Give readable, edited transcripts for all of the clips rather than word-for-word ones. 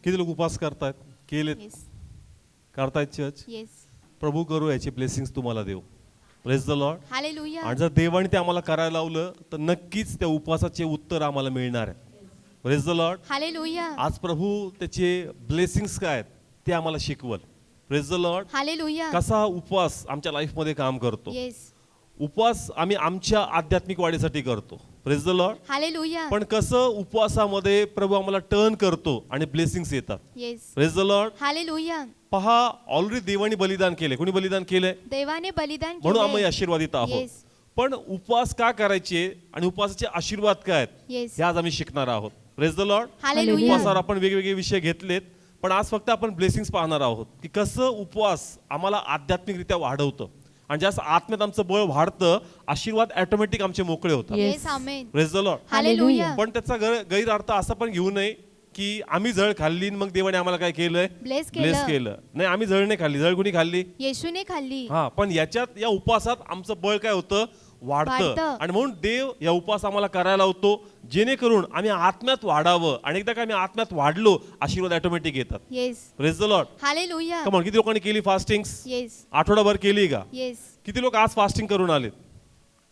किती लोक उपवास करतायत? केलेत? येस करतायत चर्च? येस प्रभू करू याची ब्लेसिंग्स तुम्हाला देऊ. Praise the Lord. हालेलुया आणि जर देवाने ते आम्हाला करायला लावलं तर नक्कीच त्या उपवासाचे उत्तर आम्हाला मिळणार आहे. Praise the Lord. हालेलुया आज प्रभू त्याचे ब्लेसिंग्स काय आहेत ते आम्हाला शिकवल. Praise the Lord. हालेलुया कसा हा उपवास आमच्या लाईफ मध्ये काम करतो. येस उपवास आम्ही आमच्या आध्यात्मिक वाढीसाठी करतो. Praise the Lord. हालेलुया पण कसं उपवासामध्ये प्रभू आम्हाला टर्न करतो आणि ब्लेसिंग्स येतात. Yes praise the Lord. Hallelujah पहा, ऑलरेडी देवाने बलिदान केले. कोणी बलिदान केलंय? देवाने बलिदान म्हणून आम्ही केले. आशीर्वादित आहोत. येस पण उपवास का करायचे आणि उपवासाचे आशीर्वाद काय आहेत येस हे आज आम्ही शिकणार आहोत. Praise the Lord. हालेलुया उपवासावर आपण वेगवेगळे विषय घेतलेत, पण आज फक्त आपण ब्लेसिंग्स पाहणार आहोत की कसं उपवास आम्हाला आध्यात्मिकरित्या वाढवतं आणि जास्त आत्म्यात आमचं बळ वाढतं, आशीर्वाद ऑटोमॅटिक आमचे मोकळे होतात. Yes amen praise the Lord. Hallelujah पण त्याचा गैरअर्थ असा पण घेऊ नये की आम्ही जळ खाल्ली आणि मग देवाने आम्हाला काय केलंय? ब्लेस ब्लेस केलं केलं. नाही, आम्ही जळ नाही खाल्ली. जळ कोणी खाल्ली? येशूने खाल्ली. हा, पण याच्यात या उपवासात आमचं बळ काय होतं? वाढतं. वाढतं. आणि म्हणून देव या उपवास आम्हाला करायला लावतो जेणेकरून आम्ही आत्म्यात वाढावं. आणि एकदा का आम्ही आत्म्यात वाढलो आशीर्वाद ऑटोमॅटिक येतात. Yes praise the Lord. Hallelujah come on, किती लोकांनी केली फास्टिंग? येस आठवडाभर केली का? येस किती लोक आज फास्टिंग करून आलेत?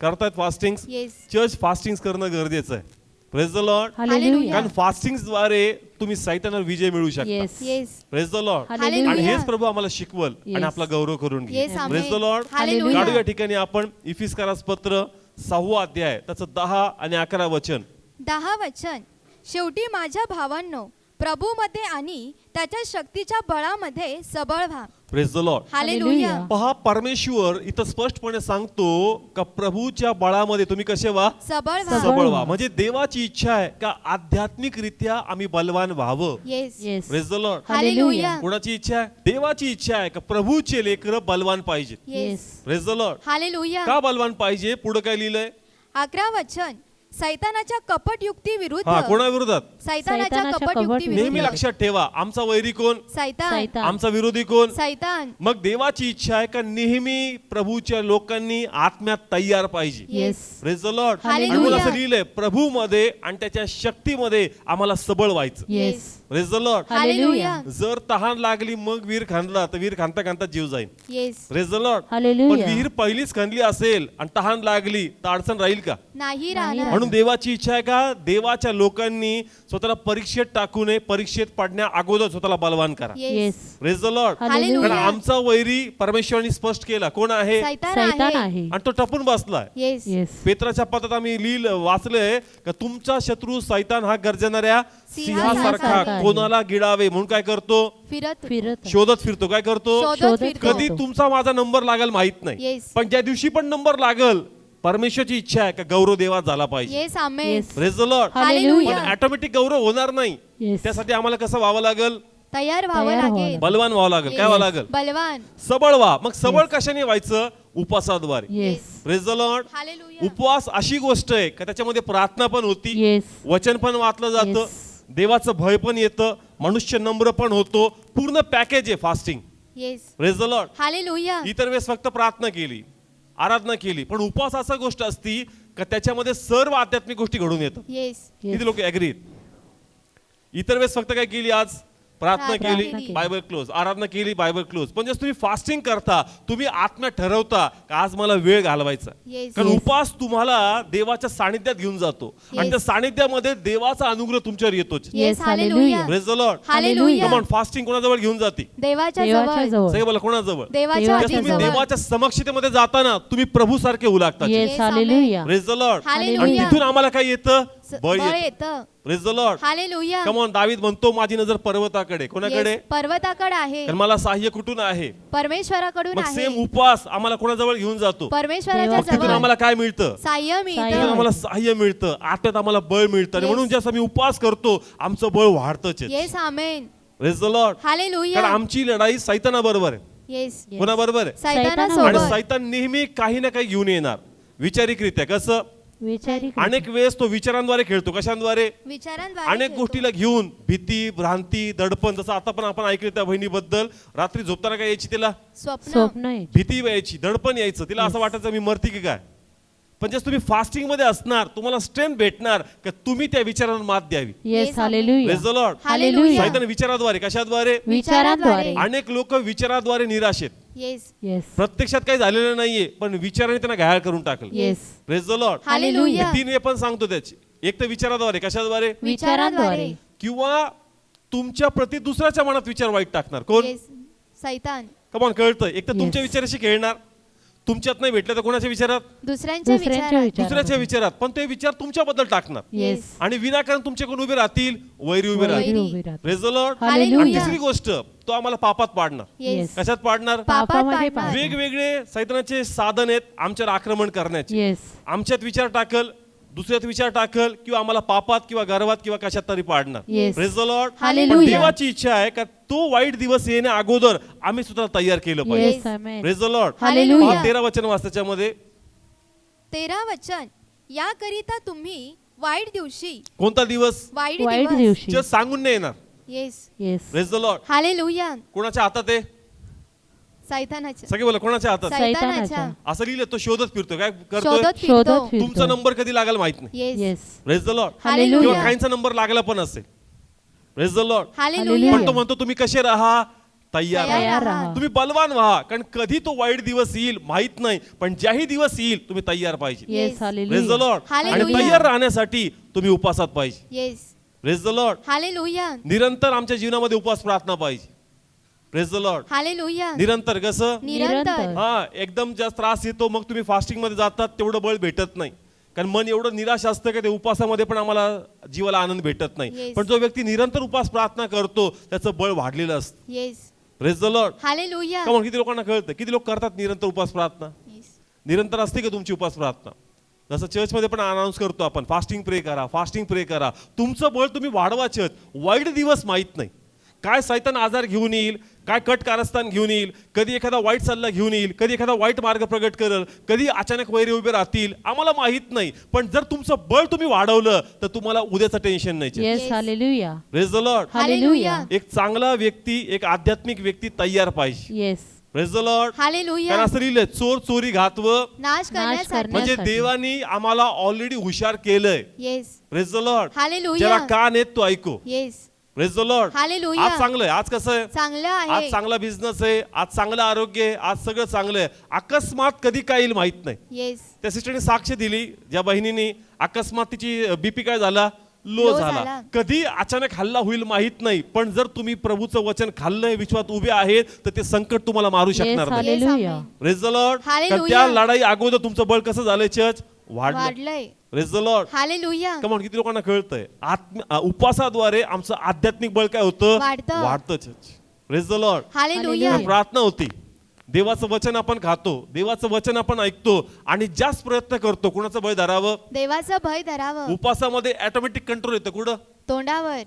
करतायत फास्टिंग? येस चर्च फास्टिंग करणं गरजेचं आहे. Praise the Lord. हालेलुया कारण फास्टिंगद्वारे तुम्ही सैतानावर विजय मिळवू शकता. Yes yes praise the Lord. Hallelujah. आणि हेच प्रभू आम्हाला शिकवल आणि Yes. आपला गौरव करून घे. Yes praise the amen Lord. Hallelujah काढू या ठिकाणी आपण इफिसकारास पत्र 6 अध्याय त्याचं 10 आणि 11 वचन. 10 वचन. शेवटी माझ्या भावांनो, प्रभूमध्ये आणि त्याच्या शक्तीच्या बळामध्ये सबळ व्हा. Praise the Lord. Hallelujah hallelujah. पहा, परमेश्वर इथं स्पष्टपणे सांगतो का प्रभूच्या बळामध्ये तुम्ही कसे व्हा? सबळ व्हा. सबळ व्हा. म्हणजे देवाची इच्छा आहे का आध्यात्मिकरित्या आम्ही बलवान व्हावं. Yes yes praise the Lord. Hallelujah कोणाची इच्छा आहे? देवाची इच्छा आहे का प्रभूचे लेकरं बलवान पाहिजे. Yes praise the Lord. Hallelujah. का बलवान पाहिजे? पुढे काय लिहिलंय? 11 वचन. सैतानाच्या कपट युक्ती विरुद्ध. हा, कोणा विरोधात? सैतानाच्या सैतानाच्या कपट युक्ती कपट नेहमी विरुद्ध. लक्षात ठेवा, आमचा वैरी कोण? सैतान सैतान. आमचा विरोधी कोण? सैतान. मग देवाची इच्छा आहे का नेहमी प्रभूच्या लोकांनी आत्म्यात तयार पाहिजे. Yes praise the Lord. Hallelujah. आणि मला असं लिहिलंय, प्रभूमध्ये आणि त्याच्या शक्तीमध्ये आम्हाला सबळ व्हायचं. Yes praise the Lord. Hallelujah जर तहान लागली मग विहीर खांदला तर विहीर खांदता खांदता जीव जाईल. Yes praise the Lord. पण हालेलुया. विहीर पहिलीच खांदली असेल आणि तहान लागली तर अडचण राहील का? नाही राहणार. म्हणून देवाची इच्छा आहे का देवाच्या लोकांनी स्वतःला परीक्षेत टाकू नये, परीक्षेत पडण्या अगोदर स्वतःला बलवान करा. Yes yes praise the Lord. Hallelujah. कारण आमचा वैरी परमेश्वरांनी स्पष्ट केला. कोण आहे? सैतान सैतान आहे. आहे. आणि तो टपून बसलाय. येस येस पेत्राच्या पत्रात आम्ही वाचलंय का तुमचा शत्रू सैतान हा गर्जनाऱ्या सिंहासारखा सिंहासारखा आहे. कोणाला गिळावे म्हणून काय करतो? फिरत फिरत शोधत फिरतो. काय करतो? शोधत फिरतो. कधी तुमचा माझा नंबर लागेल माहित नाही, येस पण ज्या दिवशी पण नंबर लागल परमेश्वरची इच्छा आहे का गौरव देवात झाला पाहिजे. Yes amen. Yes. Praise the Lord. Hallelujah. पण ऑटोमॅटिक गौरव होणार नाही. येस त्यासाठी आम्हाला कसं व्हावं लागेल? तयार व्हावं तयार व्हावं लागेल. बलवान व्हावं लागेल. काय व्हावं लागेल? बलवान. सबळ व्हा. मग सबळ कशाने व्हायचं? उपवासाद्वारे. Yes praise the Lord. Hallelujah. उपवास अशी गोष्ट आहे का त्याच्यामध्ये प्रार्थना पण होती, येस वचन पण वाचलं जातं, Yes. देवाचं भय पण येतं, मनुष्य नम्र पण होतो. पूर्ण पॅकेज आहे fasting. Yes praise the Lord. Hallelujah. इतर वेळेस फक्त प्रार्थना केली, आराधना केली, पण उपवास असा गोष्ट असती का त्याच्यामध्ये सर्व आध्यात्मिक गोष्टी घडून येतात. येस किती लोक ऍग्री? इतर वेळेस फक्त काय केली? आज प्रार्थना प्रार्थना केली, केली. बायबल क्लोज, आराधना केली, बायबल क्लोज. पण जर तुम्ही फास्टिंग करता, तुम्ही आत्म्यात ठरवता का आज मला वेळ घालवायचा. येस कारण Yes. उपास तुम्हाला देवाच्या सानिध्यात घेऊन जातो आणि Yes. त्या सानिध्यामध्ये देवाचा अनुग्रह तुमच्यावर येतोच. Yes Yes, hallelujah. hallelujah. Praise the Lord. Hallelujah. Come on, fasting कोणाजवळ घेऊन जाते? देवाच्या देवाच्या जवळ. जवळ सगळे बोला, कोणाजवळ? देवाच्या देवाच्या अति तुम्ही जवळ. जवळ. देवाच्या समक्षतेमध्ये जाताना तुम्ही प्रभू सारखे होऊ लागतात. Yes Yes, hallelujah. Praise the Lord. आणि हालेलुया. तिथून आम्हाला काय येतं? बळ बळ येतं. येतं. Praise the Lord. Hallelujah. Come on, दावीद म्हणतो माझी नजर पर्वताकडे. कोणाकडे? येस, पर्वताकडे आहे. कारण मला सहाय्य कुठून आहे? परमेश्वराकडून मग आहे. सेम उपवास आम्हाला कोणाजवळ घेऊन जातो? परमेश्वराच्या मग तिथून जवळ आम्हाला काय मिळतं? साह्य मिळतं. साह्य. तिथून आम्हाला सहाय्य मिळतं, आत्म्यात आम्हाला बळ मिळतं. आणि Yes. म्हणून जसं आम्ही उपवास करतो आमचं बळ वाढतच. Yes amen. Praise the Lord. Hallelujah. कारण आमची लढाई सैतानाबरोबर आहे. Yes Yes. कोणाबरोबर आहे? आणि सैतानासोबत. सैतान नेहमी काही ना काही घेऊन येणार विचारिकरित्या. कसं? विचारिक अनेक वेळेस तो विचारांद्वारे खेळतो. कशांद्वारे? विचारांद्वारे अनेक खेळतो. गोष्टीला घेऊन भीती, भ्रांती, दडपण. जसं आता पण आपण ऐकलं त्या बहिणीबद्दल, रात्री झोपताना काय यायची तिला? स्वप्न. स्वप्न आहे. भीती यायची, दडपण यायचं. तिला असं वाटायचं मी मरती की काय. पण जर तुम्ही फास्टिंग मध्ये असणार तुम्हाला स्ट्रेंथ भेटणार की तुम्ही त्या विचारांना मात द्यावी. Yes hallelujah. Praise the Lord. Hallelujah. सैतान विचाराद्वारे कशाद्वारे विचारांद्वारे. अनेक लोक विचाराद्वारे निराश आहेत. येस येस प्रत्यक्षात काही झालेलं नाहीये पण विचाराने त्यांना घायल करून टाकलं. Yes praise the Lord. Hallelujah. तीन वे पण सांगतो त्याची. एक तर विचाराद्वारे कशाद्वारे विचारांद्वारे. किंवा तुमच्या प्रति दुसऱ्याच्या मनात विचार वाईट टाकणार. कोण? येस सैतान. कमॉन कळतं. एक तर Yes. तुमच्या विचाराशी खेळणार तुमच्यात नाही भेटलं तर कोणाच्या विचारात दुसऱ्यांच्या दुसऱ्यांच्या विचारात. विचारात. दुसऱ्याच्या विचारात पण ते विचार तुमच्याबद्दल टाकणार येस आणि विनाकारण तुमच्याकडून उभे राहतील वैरी उभे राहतील. वैरी उभे राहतात. Praise the Lord. हालेलुया. आणि तिसरी गोष्ट तो आम्हाला पापात पाडणार. येस कशात पाडणार? पापामध्ये पाडणार. पाडणार. वेगवेगळे सैतानाचे साधन आहेत आमच्यावर आक्रमण करण्याचे. येस आमच्यात विचार टाकल दुसऱ्यात विचार टाकल किंवा आम्हाला पापात किंवा गर्वात किंवा कशात तरी पाडणार. Yes. Praise the Lord. Hallelujah. पण देवाची इच्छा आहे का तो वाईट दिवस येण्या अगोदर आम्ही स्वतः तयार केलं पाहिजे. Yes amen. Praise the Lord. Hallelujah. 13 वचन वाच त्याच्यामध्ये. 13 वचन. याकरिता तुम्ही वाईट दिवशी कोणता दिवस? वाईट वाईट दिवस. दिवशी. जे सांगून नाही येणार. Yes yes praise the Lord. Hallelujah. कोणाच्या हातात आहे? सैतानाच्या. सगळे बोला कोणाच्या हातात? सैतानाच्या. असं लिहिलं तो शोधत फिरतो काय करतोय? शोधत शोधत फिरतो. फिरतो. तुमचा नंबर कधी लागेल माहित नाही. Yes yes praise the Lord. Hallelujah. किंवा काहींचा नंबर लागला पण असेल. Praise the Lord. हालेलुया. पण तो म्हणतो तुम्ही कसे राहा तयार तयार राहा. राहा. तुम्ही बलवान व्हा कारण कधी तो वाईट दिवस येईल माहित नाही पण ज्याही दिवस येईल तुम्ही तयार पाहिजे. Yes Yes. Praise the hallelujah. Lord. आणि हालेलुया. तयार राहण्यासाठी तुम्ही उपासात पाहिजे. Yes praise the Lord. Hallelujah. निरंतर आमच्या जीवनामध्ये उपवास प्रार्थना पाहिजे. Praise the Lord. हालेलुया. निरंतर कसं? निरंतर. हा एकदम जास्त त्रास येतो मग तुम्ही फास्टिंग मध्ये जातात तेवढं बळ भेटत नाही कारण मन एवढं निराश असतं की ते उपासामध्ये पण आम्हाला जीवाला आनंद भेटत नाही. Yes. पण जो व्यक्ती निरंतर उपास प्रार्थना करतो त्याचं बळ वाढलेलं असतं. Yes praise the Lord. Hallelujah. का म्हणून किती लोकांना कळतं किती लोक करतात निरंतर उपास प्रार्थना? येस निरंतर असते का तुमची उपास प्रार्थना? जसं चर्चमध्ये पण अनाऊन्स करतो आपण फास्टिंग प्रे करा फास्टिंग प्रे करा. तुमचं बळ तुम्ही वाढवा. चर्च वाईट दिवस माहित नाही काय सैतान आजार घेऊन येईल काय कट कारस्थान घेऊन येईल कधी एखादा वाईट सल्ला घेऊन येईल कधी एखादा वाईट मार्ग प्रगट करेल कधी अचानक वैरी उभे राहतील आम्हाला माहित नाही पण जर तुमचं बळ तुम्ही वाढवलं तर तुम्हाला उद्याचं टेन्शन नाही. Yes Yes. Hallelujah. Praise the Lord. Hallelujah. एक चांगला व्यक्ती एक आध्यात्मिक व्यक्ती तयार पाहिजे. Yes praise the Lord. Hallelujah. कारण असं लिहिलंय चोर चोरी घातव नाश करण्यासाठी. करण्यासाठी. म्हणजे देवानी आम्हाला ऑलरेडी हुशार केलंय. Yes praise the Lord. Hallelujah. ज्याला कान आहेत तो ऐको. Yes praise the Lord. Hallelujah. आज चांगलं आहे. आज कसं आहे? चांगलं आज आहे. चांगला बिझनेस आहे आज चांगलं आरोग्य आहे आज सगळं चांगलं आहे. अकस्मात कधी काय येईल माहित नाही. येस त्या सिस्टरने साक्ष दिली ज्या बहिणीने अकस्मात तिची बीपी काय झाला लो Low झाला. झाला. कधी अचानक हल्ला होईल माहित नाही पण जर तुम्ही प्रभूचं वचन खाल्लंय विश्वात उभे आहेत तर ते संकट तुम्हाला मारू शकणार नाही. Hallelujah. Praise the Lord. Hallelujah. त्या लढाई अगोदर तुमचं बळ कसं झालंय चर्च वाढलं. वाढलंय. Praise the Lord. Hallelujah. Come on किती लोकांना कळतंय उपासाद्वारे आमचं आध्यात्मिक बळ काय होतं वाढतं. वाढतं church. Praise the Lord. Hallelujah. प्रार्थना होती देवाचं वचन आपण खातो देवाचं वचन आपण ऐकतो आणि जास्त प्रयत्न करतो कुणाचं बळ धरावं. देवाचं भय धरावं. उपासामध्ये ऑटोमॅटिक कंट्रोल येतं कुठं तोंडावर.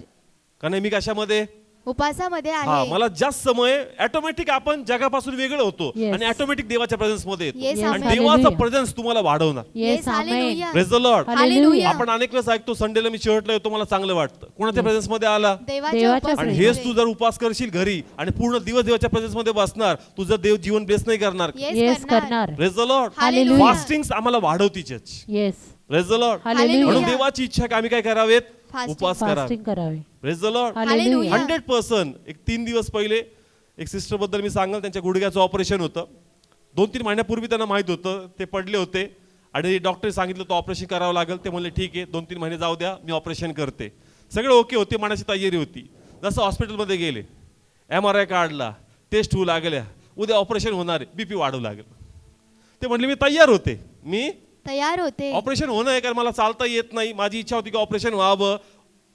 का नाही मी कशामध्ये उपासामध्ये हा आहे. मला जास्त समय ऑटोमॅटिक आपण जगापासून वेगळं होतो Yes. आणि ऑटोमॅटिक देवाच्या प्रेझेन्स मध्ये Yes, येतो आणि amen. देवाचा Hallelujah. प्रेझेन्स तुम्हाला वाढवणार. Yes amen. Hallelujah. Praise the Lord. Hallelujah. आपण अनेक वेळेस ऐकतो संडेला मी शर्टला येतो मला चांगलं वाटतं कोणाच्या प्रेझेन्स मध्ये आला देवाच्या देवाच्या आणि उपस्थितीमध्ये. हेच तू जर उपास करशील घरी आणि पूर्ण दिवस देवाच्या प्रेझेन्स मध्ये बसणार तुझं देव जीवन ब्लेस नाही करणार. येस करणार. Praise the Lord. Hallelujah. Fasting आम्हाला वाढवती church. Yes praise the Lord. Hallelujah. म्हणून देवाची इच्छा की आम्ही काय करावेत Fasting. उपास करावे. फास्टिंग करावे. Praise the Lord. हालेलुया. 100%. एक 3 दिवस पहिले एक सिस्टर बद्दल मी सांगाल त्यांच्या गुडघ्याचं ऑपरेशन होतं 2-3 महिन्यापूर्वी त्यांना माहित होतं ते पडले होते आणि डॉक्टर सांगितलं तो ऑपरेशन करावं लागेल ते म्हणले ठीक आहे 2-3 महिने जाऊ द्या मी ऑपरेशन करते. सगळं ओके होते मनाची तयारी होती. जसं हॉस्पिटलमध्ये गेले MRI काढला टेस्ट होऊ लागल्या उद्या ऑपरेशन होणार आहे बीपी वाढू लागेल. ते म्हणले मी तयार होते मी तयार होते. ऑपरेशन होणं आहे कारण मला चालता येत नाही माझी इच्छा होती की ऑपरेशन व्हावं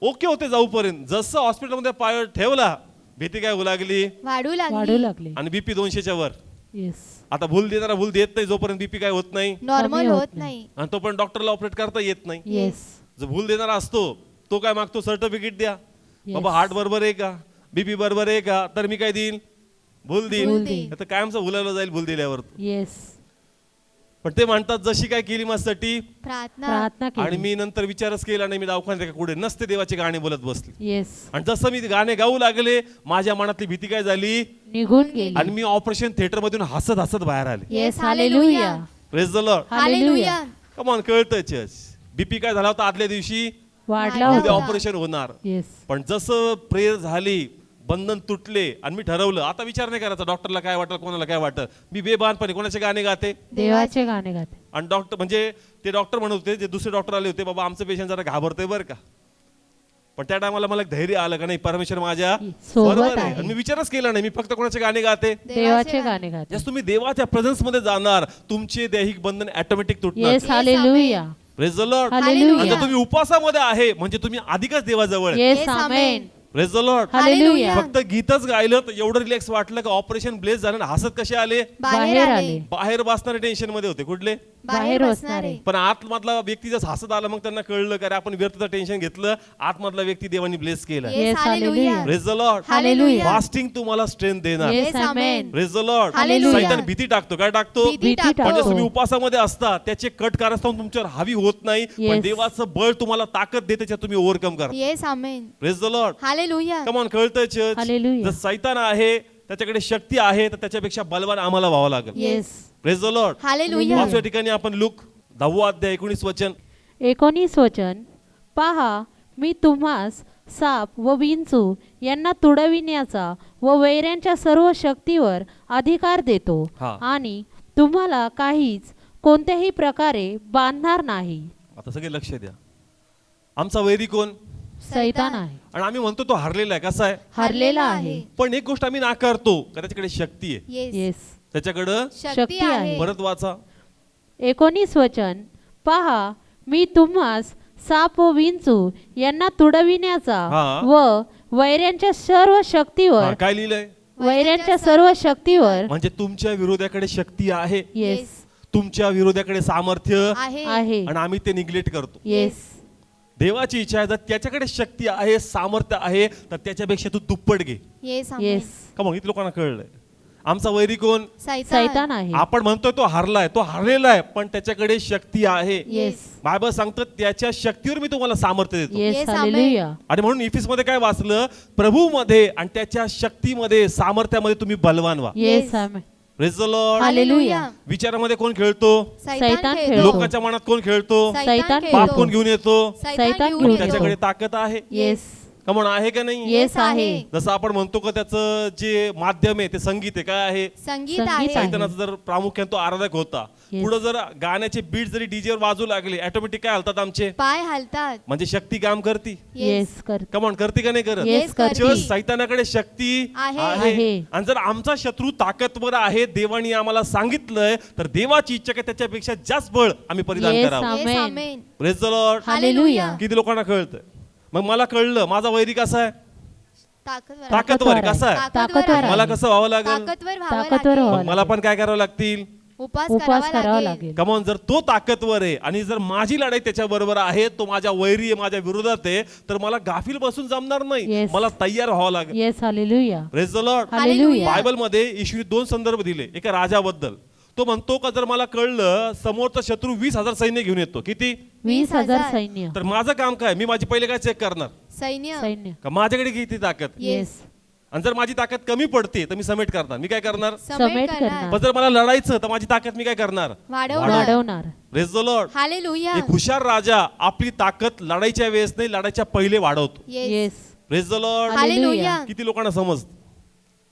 ओके होते जाऊपर्यंत जसं हॉस्पिटलमध्ये पाय ठेवला भीती काय होऊ लागली वाढू वाढू लागली. लागले. आणि बीपी 200च्या वर. येस आता भूल देणारा भूल देत नाही जोपर्यंत बीपी काय होत नाही नॉर्मल कमी होत होत नाही. आणि तो पण डॉक्टरला ऑपरेट करता येत नाही. येस जो भूल देणारा असतो तो काय मागतो सर्टिफिकेट द्या Yes. बाबा हार्ट बरोबर आहे का बीपी बरोबर आहे का तर मी काय देईन भूल भूल देईन. देईन. आता कायमचं भुलायला जाईल भूल दिल्यावर. येस पण ते म्हणतात जशी काय केली माझ्यासाठी प्रार्थना. प्रार्थना आणि केली. मी नंतर विचारच केला नाही मी दवाखान्यात का कुठे नसते देवाचे गाणे बोलत बसले Yes. आणि जसं मी गाणे गाऊ लागले माझ्या मनातली भीती काय झाली निघून गेली. आणि मी ऑपरेशन थिएटर मधून हसत हसत बाहेर आले. Yes hallelujah. Praise the Lord. Hallelujah. Come on कळतंय चर्च. बीपी काय झाला होता आदल्या दिवशी, वाढला वाढला उद्या होता. ऑपरेशन होणार. येस. पण जसं प्रेयर झाली, बंधन तुटले आणि मी ठरवलं आता विचार नाही करायचा डॉक्टरला काय वाटलं, कोणाला काय वाटतं. मी बेबानपणे कोणाचे गाणे गाते. देवाचे गाणे गाते. आणि डॉक्टर म्हणजे ते डॉक्टर म्हणत होते, जे दुसरे डॉक्टर आले होते, बाबा आमचं पेशंट जरा घाबरतंय बरं का. पण त्या टायमाला मला एक धैर्य आलं का नाही, परमेश्वर माझ्या सोबत बरोबर आहे. आहे. आणि मी विचारच केला नाही, मी फक्त कोणाचे गाणे गाते. देवाचे गाणे गाते. जस तुम्ही देवाच्या प्रेझेन्स मध्ये जाणार, तुमचे दैहिक बंधन ऑटोमॅटिक तुटणार. Yes. Hallelujah. Praise the Lord. Hallelujah. आणि जर तुम्ही उपवासामध्ये आहे म्हणजे तुम्ही अधिकच देवाजवळ आहे. Yes. Amen. Praise the Lord. Hallelujah. फक्त गीतच गायलं तर एवढं रिलॅक्स वाटलं का ऑपरेशन ब्लेस झालं. हसत कसे आले, बाहेर आले. बाहेर बसणारे टेन्शन मध्ये होते. कुठले? बाहेर बसणारे. पण आतमधला व्यक्ती जर हसत आला मग त्यांना कळलं का रे आपण व्यर्थचं टेन्शन घेतलं, आतमधला व्यक्ती देवानी ब्लेस केला. Yes. Hallelujah. Praise the Lord. Hallelujah. Fasting तुम्हाला स्ट्रेंथ देणार. Yes. Amen. Praise the Lord. Hallelujah. सैतान भीती टाकतो. काय टाकतो? भीती टाकतो. म्हणजे तुम्ही उपासामध्ये असता त्याचे कट कारस्थान तुमच्यावर हावी होत नाही, पण Yes. देवाचं बळ तुम्हाला ताकद देते, त्याच्यात तुम्ही ओव्हरकम करा. Yes amen. Praise the Lord. Hallelujah. Come on कळतंय चर्च. हालेलुया. जर सैतान आहे त्याच्याकडे शक्ती आहे तर त्याच्यापेक्षा बलवान आम्हाला व्हावं लागेल. Yes. Praise the Lord. Hallelujah. पाचव्या ठिकाणी आपण लूक 10 अध्याय 19 वचन. 19 वचन. पहा, मी तुम्हास साप व विंचू यांना तुडविण्याचा व वैऱ्यांच्या सर्व शक्तीवर अधिकार देतो हा. आणि तुम्हाला काहीच कोणत्याही प्रकारे बांधणार नाही. आता सगळे लक्ष द्या. आमचा वैरी कोण? सैतान आहे. आणि आम्ही म्हणतो तो हरलेला आहे. कसा आहे? हरलेला आहे. पण एक गोष्ट आम्ही नाकारतो का त्याच्याकडे शक्ती आहे. येस. येस. त्याच्याकडं शक्ती आहे. परत वाचा. 19 वचन. पहा, मी तुम्हास साप व विंचू यांना तुडविण्याचा हा. व वैऱ्यांच्या सर्व हा, शक्तीवर काय लिहिलंय? वैऱ्यांच्या सर्व शक्तीवर. म्हणजे तुमच्या विरोधाकडे शक्ती आहे, येस. तुमच्या विरोधाकडे सामर्थ्य आहे. आहे. आणि आम्ही ते निग्लेक्ट करतो. येस. देवाची इच्छा आहे जर त्याच्याकडे शक्ती आहे, सामर्थ्य आहे तर त्याच्यापेक्षा तू दुप्पट घे. येस आमेन. येस. का मग इथे लोकांना कळलंय आमचा वैरी कोण? सैतान आहे. आपण म्हणतोय तो हरलाय, तो हरलेला आहे, पण त्याच्याकडे शक्ती आहे. येस. बायबल सांगतं त्याच्या शक्तीवर मी तुम्हाला सामर्थ्य देतो. येस. येस. हालेलुया. आणि म्हणून इफिस मध्ये काय वाचलं? प्रभूमध्ये आणि त्याच्या शक्तीमध्ये, सामर्थ्यामध्ये तुम्ही बलवान व्हा. Yes. Amen. Praise the Lord. Hallelujah. विचारामध्ये कोण खेळतो? सैतान खेळतो. खेळतो. लोकांच्या मनात कोण खेळतो? सैतान खेळतो. पाप कोण घेऊन येतो? सैतान घेऊन येतो. त्याच्याकडे ताकद आहे. येस. कमोन आहे का नाही? येस आहे. जसं आपण म्हणतो का त्याचं जे माध्यम आहे ते संगीत आहे. काय आहे? संगीत संगीत आहे. आहे. सैतानाचा जर प्रामुख्याने तो आराधक होता. Yes. पुढे जर गाण्याचे बीट जरी डीजे वर वाजू लागले ऑटोमॅटिक काय हलतात आमचे? पाय हलतात. म्हणजे शक्ती काम करती. येस. कर. कमॉन करते का नाही करत? येस. करते. चर्च सैतानाकडे शक्ती आहे. आहे. आणि जर आमचा शत्रू ताकदवर आहे, देवानी आम्हाला सांगितलंय तर देवाची इच्छा काय त्याच्यापेक्षा जास्त बळ आम्ही परिधान Yes, करावं. Yes Amen. Amen. Praise the Lord. Hallelujah. किती लोकांना कळतंय? मग मला कळलं माझा वैरी कसा आहे? ताकदवर ताकदवर आहे. कसा आहे? ताकदवर आहे. मला कसं व्हावं लागेल? ताकदवर व्हावं ताकदवर लागेल. व्हावं मग मला पण काय करावं लागतील? उपास उपवास करावा करावा लागेल. लागेल. कमॉन जर तो ताकदवर आहे आणि जर माझी लढाई त्याच्या बरोबर आहे, तो माझ्या वैरी आहे, माझ्या विरोधात आहे, तर मला गाफील बसून जमणार नाही. Yes. मला तयार व्हावं लागेल. Yes. Hallelujah. Praise the Lord. Hallelujah. Bible मध्ये येशूने 2 संदर्भ दिले. एका राजाबद्दल तो म्हणतो का जर मला कळलं समोरचा शत्रू 20,000 सैन्य घेऊन येतो. किती? 20,000 सैन्य. तर माझं काम काय? मी माझी पहिले काय चेक करणार सैन्य. सैन्य. का माझ्याकडे किती ताकद? येस. आणि जर माझी ताकद कमी पडते तर मी समेट करणार. मी काय करणार? समेट करणार. पण जर मला लढायचं तर माझी ताकद मी काय करणार? वाढवणार. वाढवणार. Praise the Lord. हालेलुया. एक हुशार राजा आपली ताकद लढायच्या वेळेस नाही, लढायच्या पहिले वाढवतो. Yes. Yes. Praise the Lord. Hallelujah. किती लोकांना समजतं?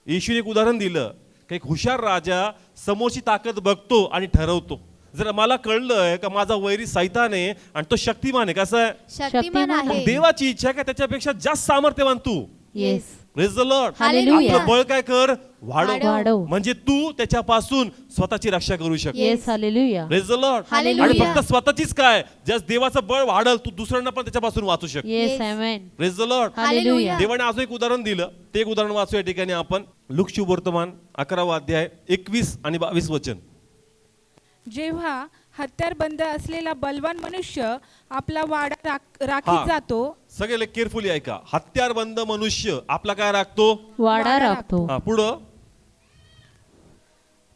येशूने एक उदाहरण दिलं की एक हुशार राजा समोरची ताकद बघतो आणि ठरवतो. जर मला कळलंय का माझा वैरी सैतान आहे आणि तो शक्तिमान आहे, कसा आहे? शक्तिमान शक्तिमान आहे. मग देवाची इच्छा आहे का त्याच्यापेक्षा जास्त सामर्थ्यवान तू. Yes. Praise the Lord. Hallelujah. आपलं बळ काय कर? वाढव. वाढव. म्हणजे तू त्याच्यापासून स्वतःची रक्षा करू शक. Yes. Hallelujah. Praise the Lord. Hallelujah. आणि फक्त स्वतःचीच काय, जस्ट देवाचं बळ वाढल, तू दुसऱ्यांना पण त्याच्यापासून वाचू शक. Yes. Yes. Amen. Praise the Lord. Hallelujah. देवाने अजून एक उदाहरण दिलं. ते एक उदाहरण वाचू या ठिकाणी आपण. लूक शुभवर्तमान 11वा अध्याय 21 आणि 22 वचन. जेव्हा हत्यारबंद असलेला बलवान मनुष्य आपला वाडा राखीत हा. जातो, सगळे केअरफुली ऐका. हत्यारबंद मनुष्य आपला काय राखतो? वाडा राखतो. हा, पुढं.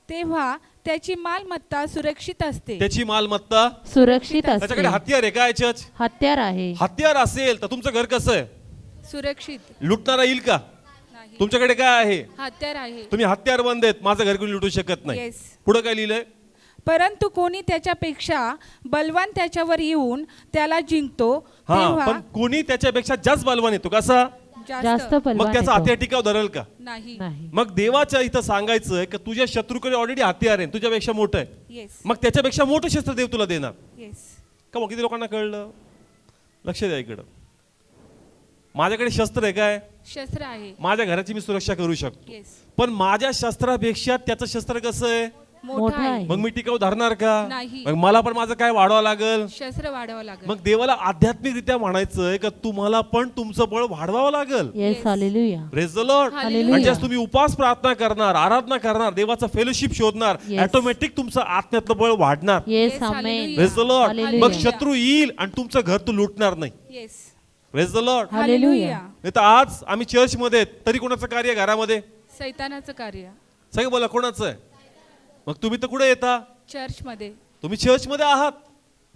तेव्हा त्याची मालमत्ता सुरक्षित असते. त्याची मालमत्ता सुरक्षित त्याच्याकडे असते. हत्यार आहे. काय चर्च? हत्यार आहे. हत्यार असेल तर तुमचं घर कसं आहे? सुरक्षित लुटणारा येईल का? नाही. तुमच्याकडे काय आहे? हत्यार आहे. तुम्ही हत्यार बंद आहेत, माझं घर कोणी लुटू शकत नाही. Yes. पुढे काय लिहिलंय? परंतु कोणी त्याच्यापेक्षा बलवान त्याच्यावर येऊन त्याला जिंकतो हा तेव्हा पण कोणी त्याच्यापेक्षा जास्त बलवान येतो कसा जास्त मग बलवान त्याचा येतो. हत्यार टिकाव धरेल का नाही. नाही. मग देवाच्या इथं सांगायचं की तुझ्या शत्रूकडे ऑलरेडी हत्यार आहे तुझ्यापेक्षा मोठं आहे येस मग त्याच्यापेक्षा मोठं शस्त्र देव तुला देणार येस का मग किती लोकांना कळलं लक्ष द्या इकडं माझ्याकडे शस्त्र आहे काय शस्त्र आहे. माझ्या घराची मी सुरक्षा करू शकतो येस पण माझ्या शस्त्रापेक्षा त्याचं शस्त्र कसं आहे मोठा आहे. मग मी टिकाव धरणार का नाही. मग मला पण माझं काय वाढवावं लागेल शस्त्र वाढवावं लागेल. मग देवाला आध्यात्मिकरित्या म्हणायचंय का तुम्हाला पण तुमचं बळ वाढवावं लागेल yes hallelujah. Praise the Lord Hallelujah. म्हणजे आज तुम्ही उपवास प्रार्थना करणार आराधना करणार देवाचा फेलोशिप शोधणार Yes. ऑटोमॅटिक तुमचं आत्म्यातलं बळ वाढणार yes Yes, amen. hallelujah. Praise the Lord Hallelujah. मग शत्रू येईल आणि तुमचं घर तू लुटणार नाही yes praise the Lord Hallelujah. नाही तर आज आम्ही चर्च मध्ये आहेत, तरी कोणाचं कार्य घरामध्ये सैतानाचं कार्य सगळं बोला कोणाचं आहे मग तुम्ही तर कुठे येता चर्च मध्ये. तुम्ही चर्च मध्ये आहात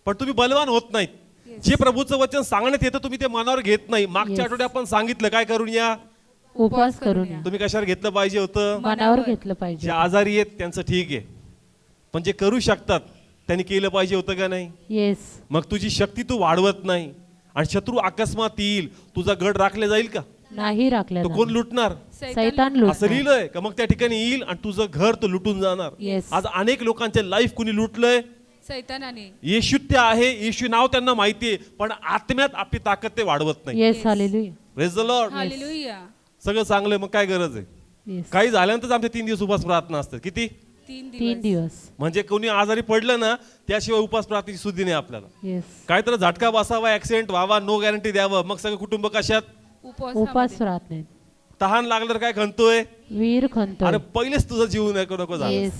पण तुम्ही बलवान होत नाहीत Yes. जे प्रभूचं वचन सांगण्यात येतं तुम्ही ते मनावर घेत नाही मागच्या Yes. आठवड्यात आपण सांगितलं काय करून या उपवास करून या. तुम्ही कशावर घेतलं पाहिजे होतं मनावर घेतलं पाहिजे. जे आजारी आहेत त्यांचं ठीक आहे पण जे करू शकतात त्यांनी केलं पाहिजे होतं का नाही येस मग तुझी शक्ती तू वाढवत नाही आणि शत्रू अकस्मात येईल तुझा गड राखले जाईल का नाही राखल्या तो कोण लुटणार सैतान असं लुटणार. लिहिलंय का मग त्या ठिकाणी येईल आणि तुझं घर तो लुटून जाणार Yes. आज अनेक लोकांचे लाईफ कुणी लुटलंय सैतानाने. येशू ते आहे येशू नाव त्यांना माहितीये पण आत्म्यात आपली ताकद ते वाढवत नाही yes hallelujah. Praise the Lord hallelujah. सगळं चांगलं मग काय गरज आहे येस काही झाल्यानंतर आमचे 3 दिवस उपास प्रार्थना असतात किती 3 3 दिवस. दिवस. म्हणजे कोणी आजारी पडलं ना त्याशिवाय उपास प्रार्थनेची सुद्धी नाही आपल्याला येस काय तर झटका बसावा ऍक्सिडेंट व्हावा नो गॅरंटी द्यावं मग सगळं कुटुंब कशात उपवास उपवासामध्ये. प्रार्थनेत तहान लागलं तर काय खणतोय वीर खंतो. अरे पहिलेच तुझं जीव नको झालं येस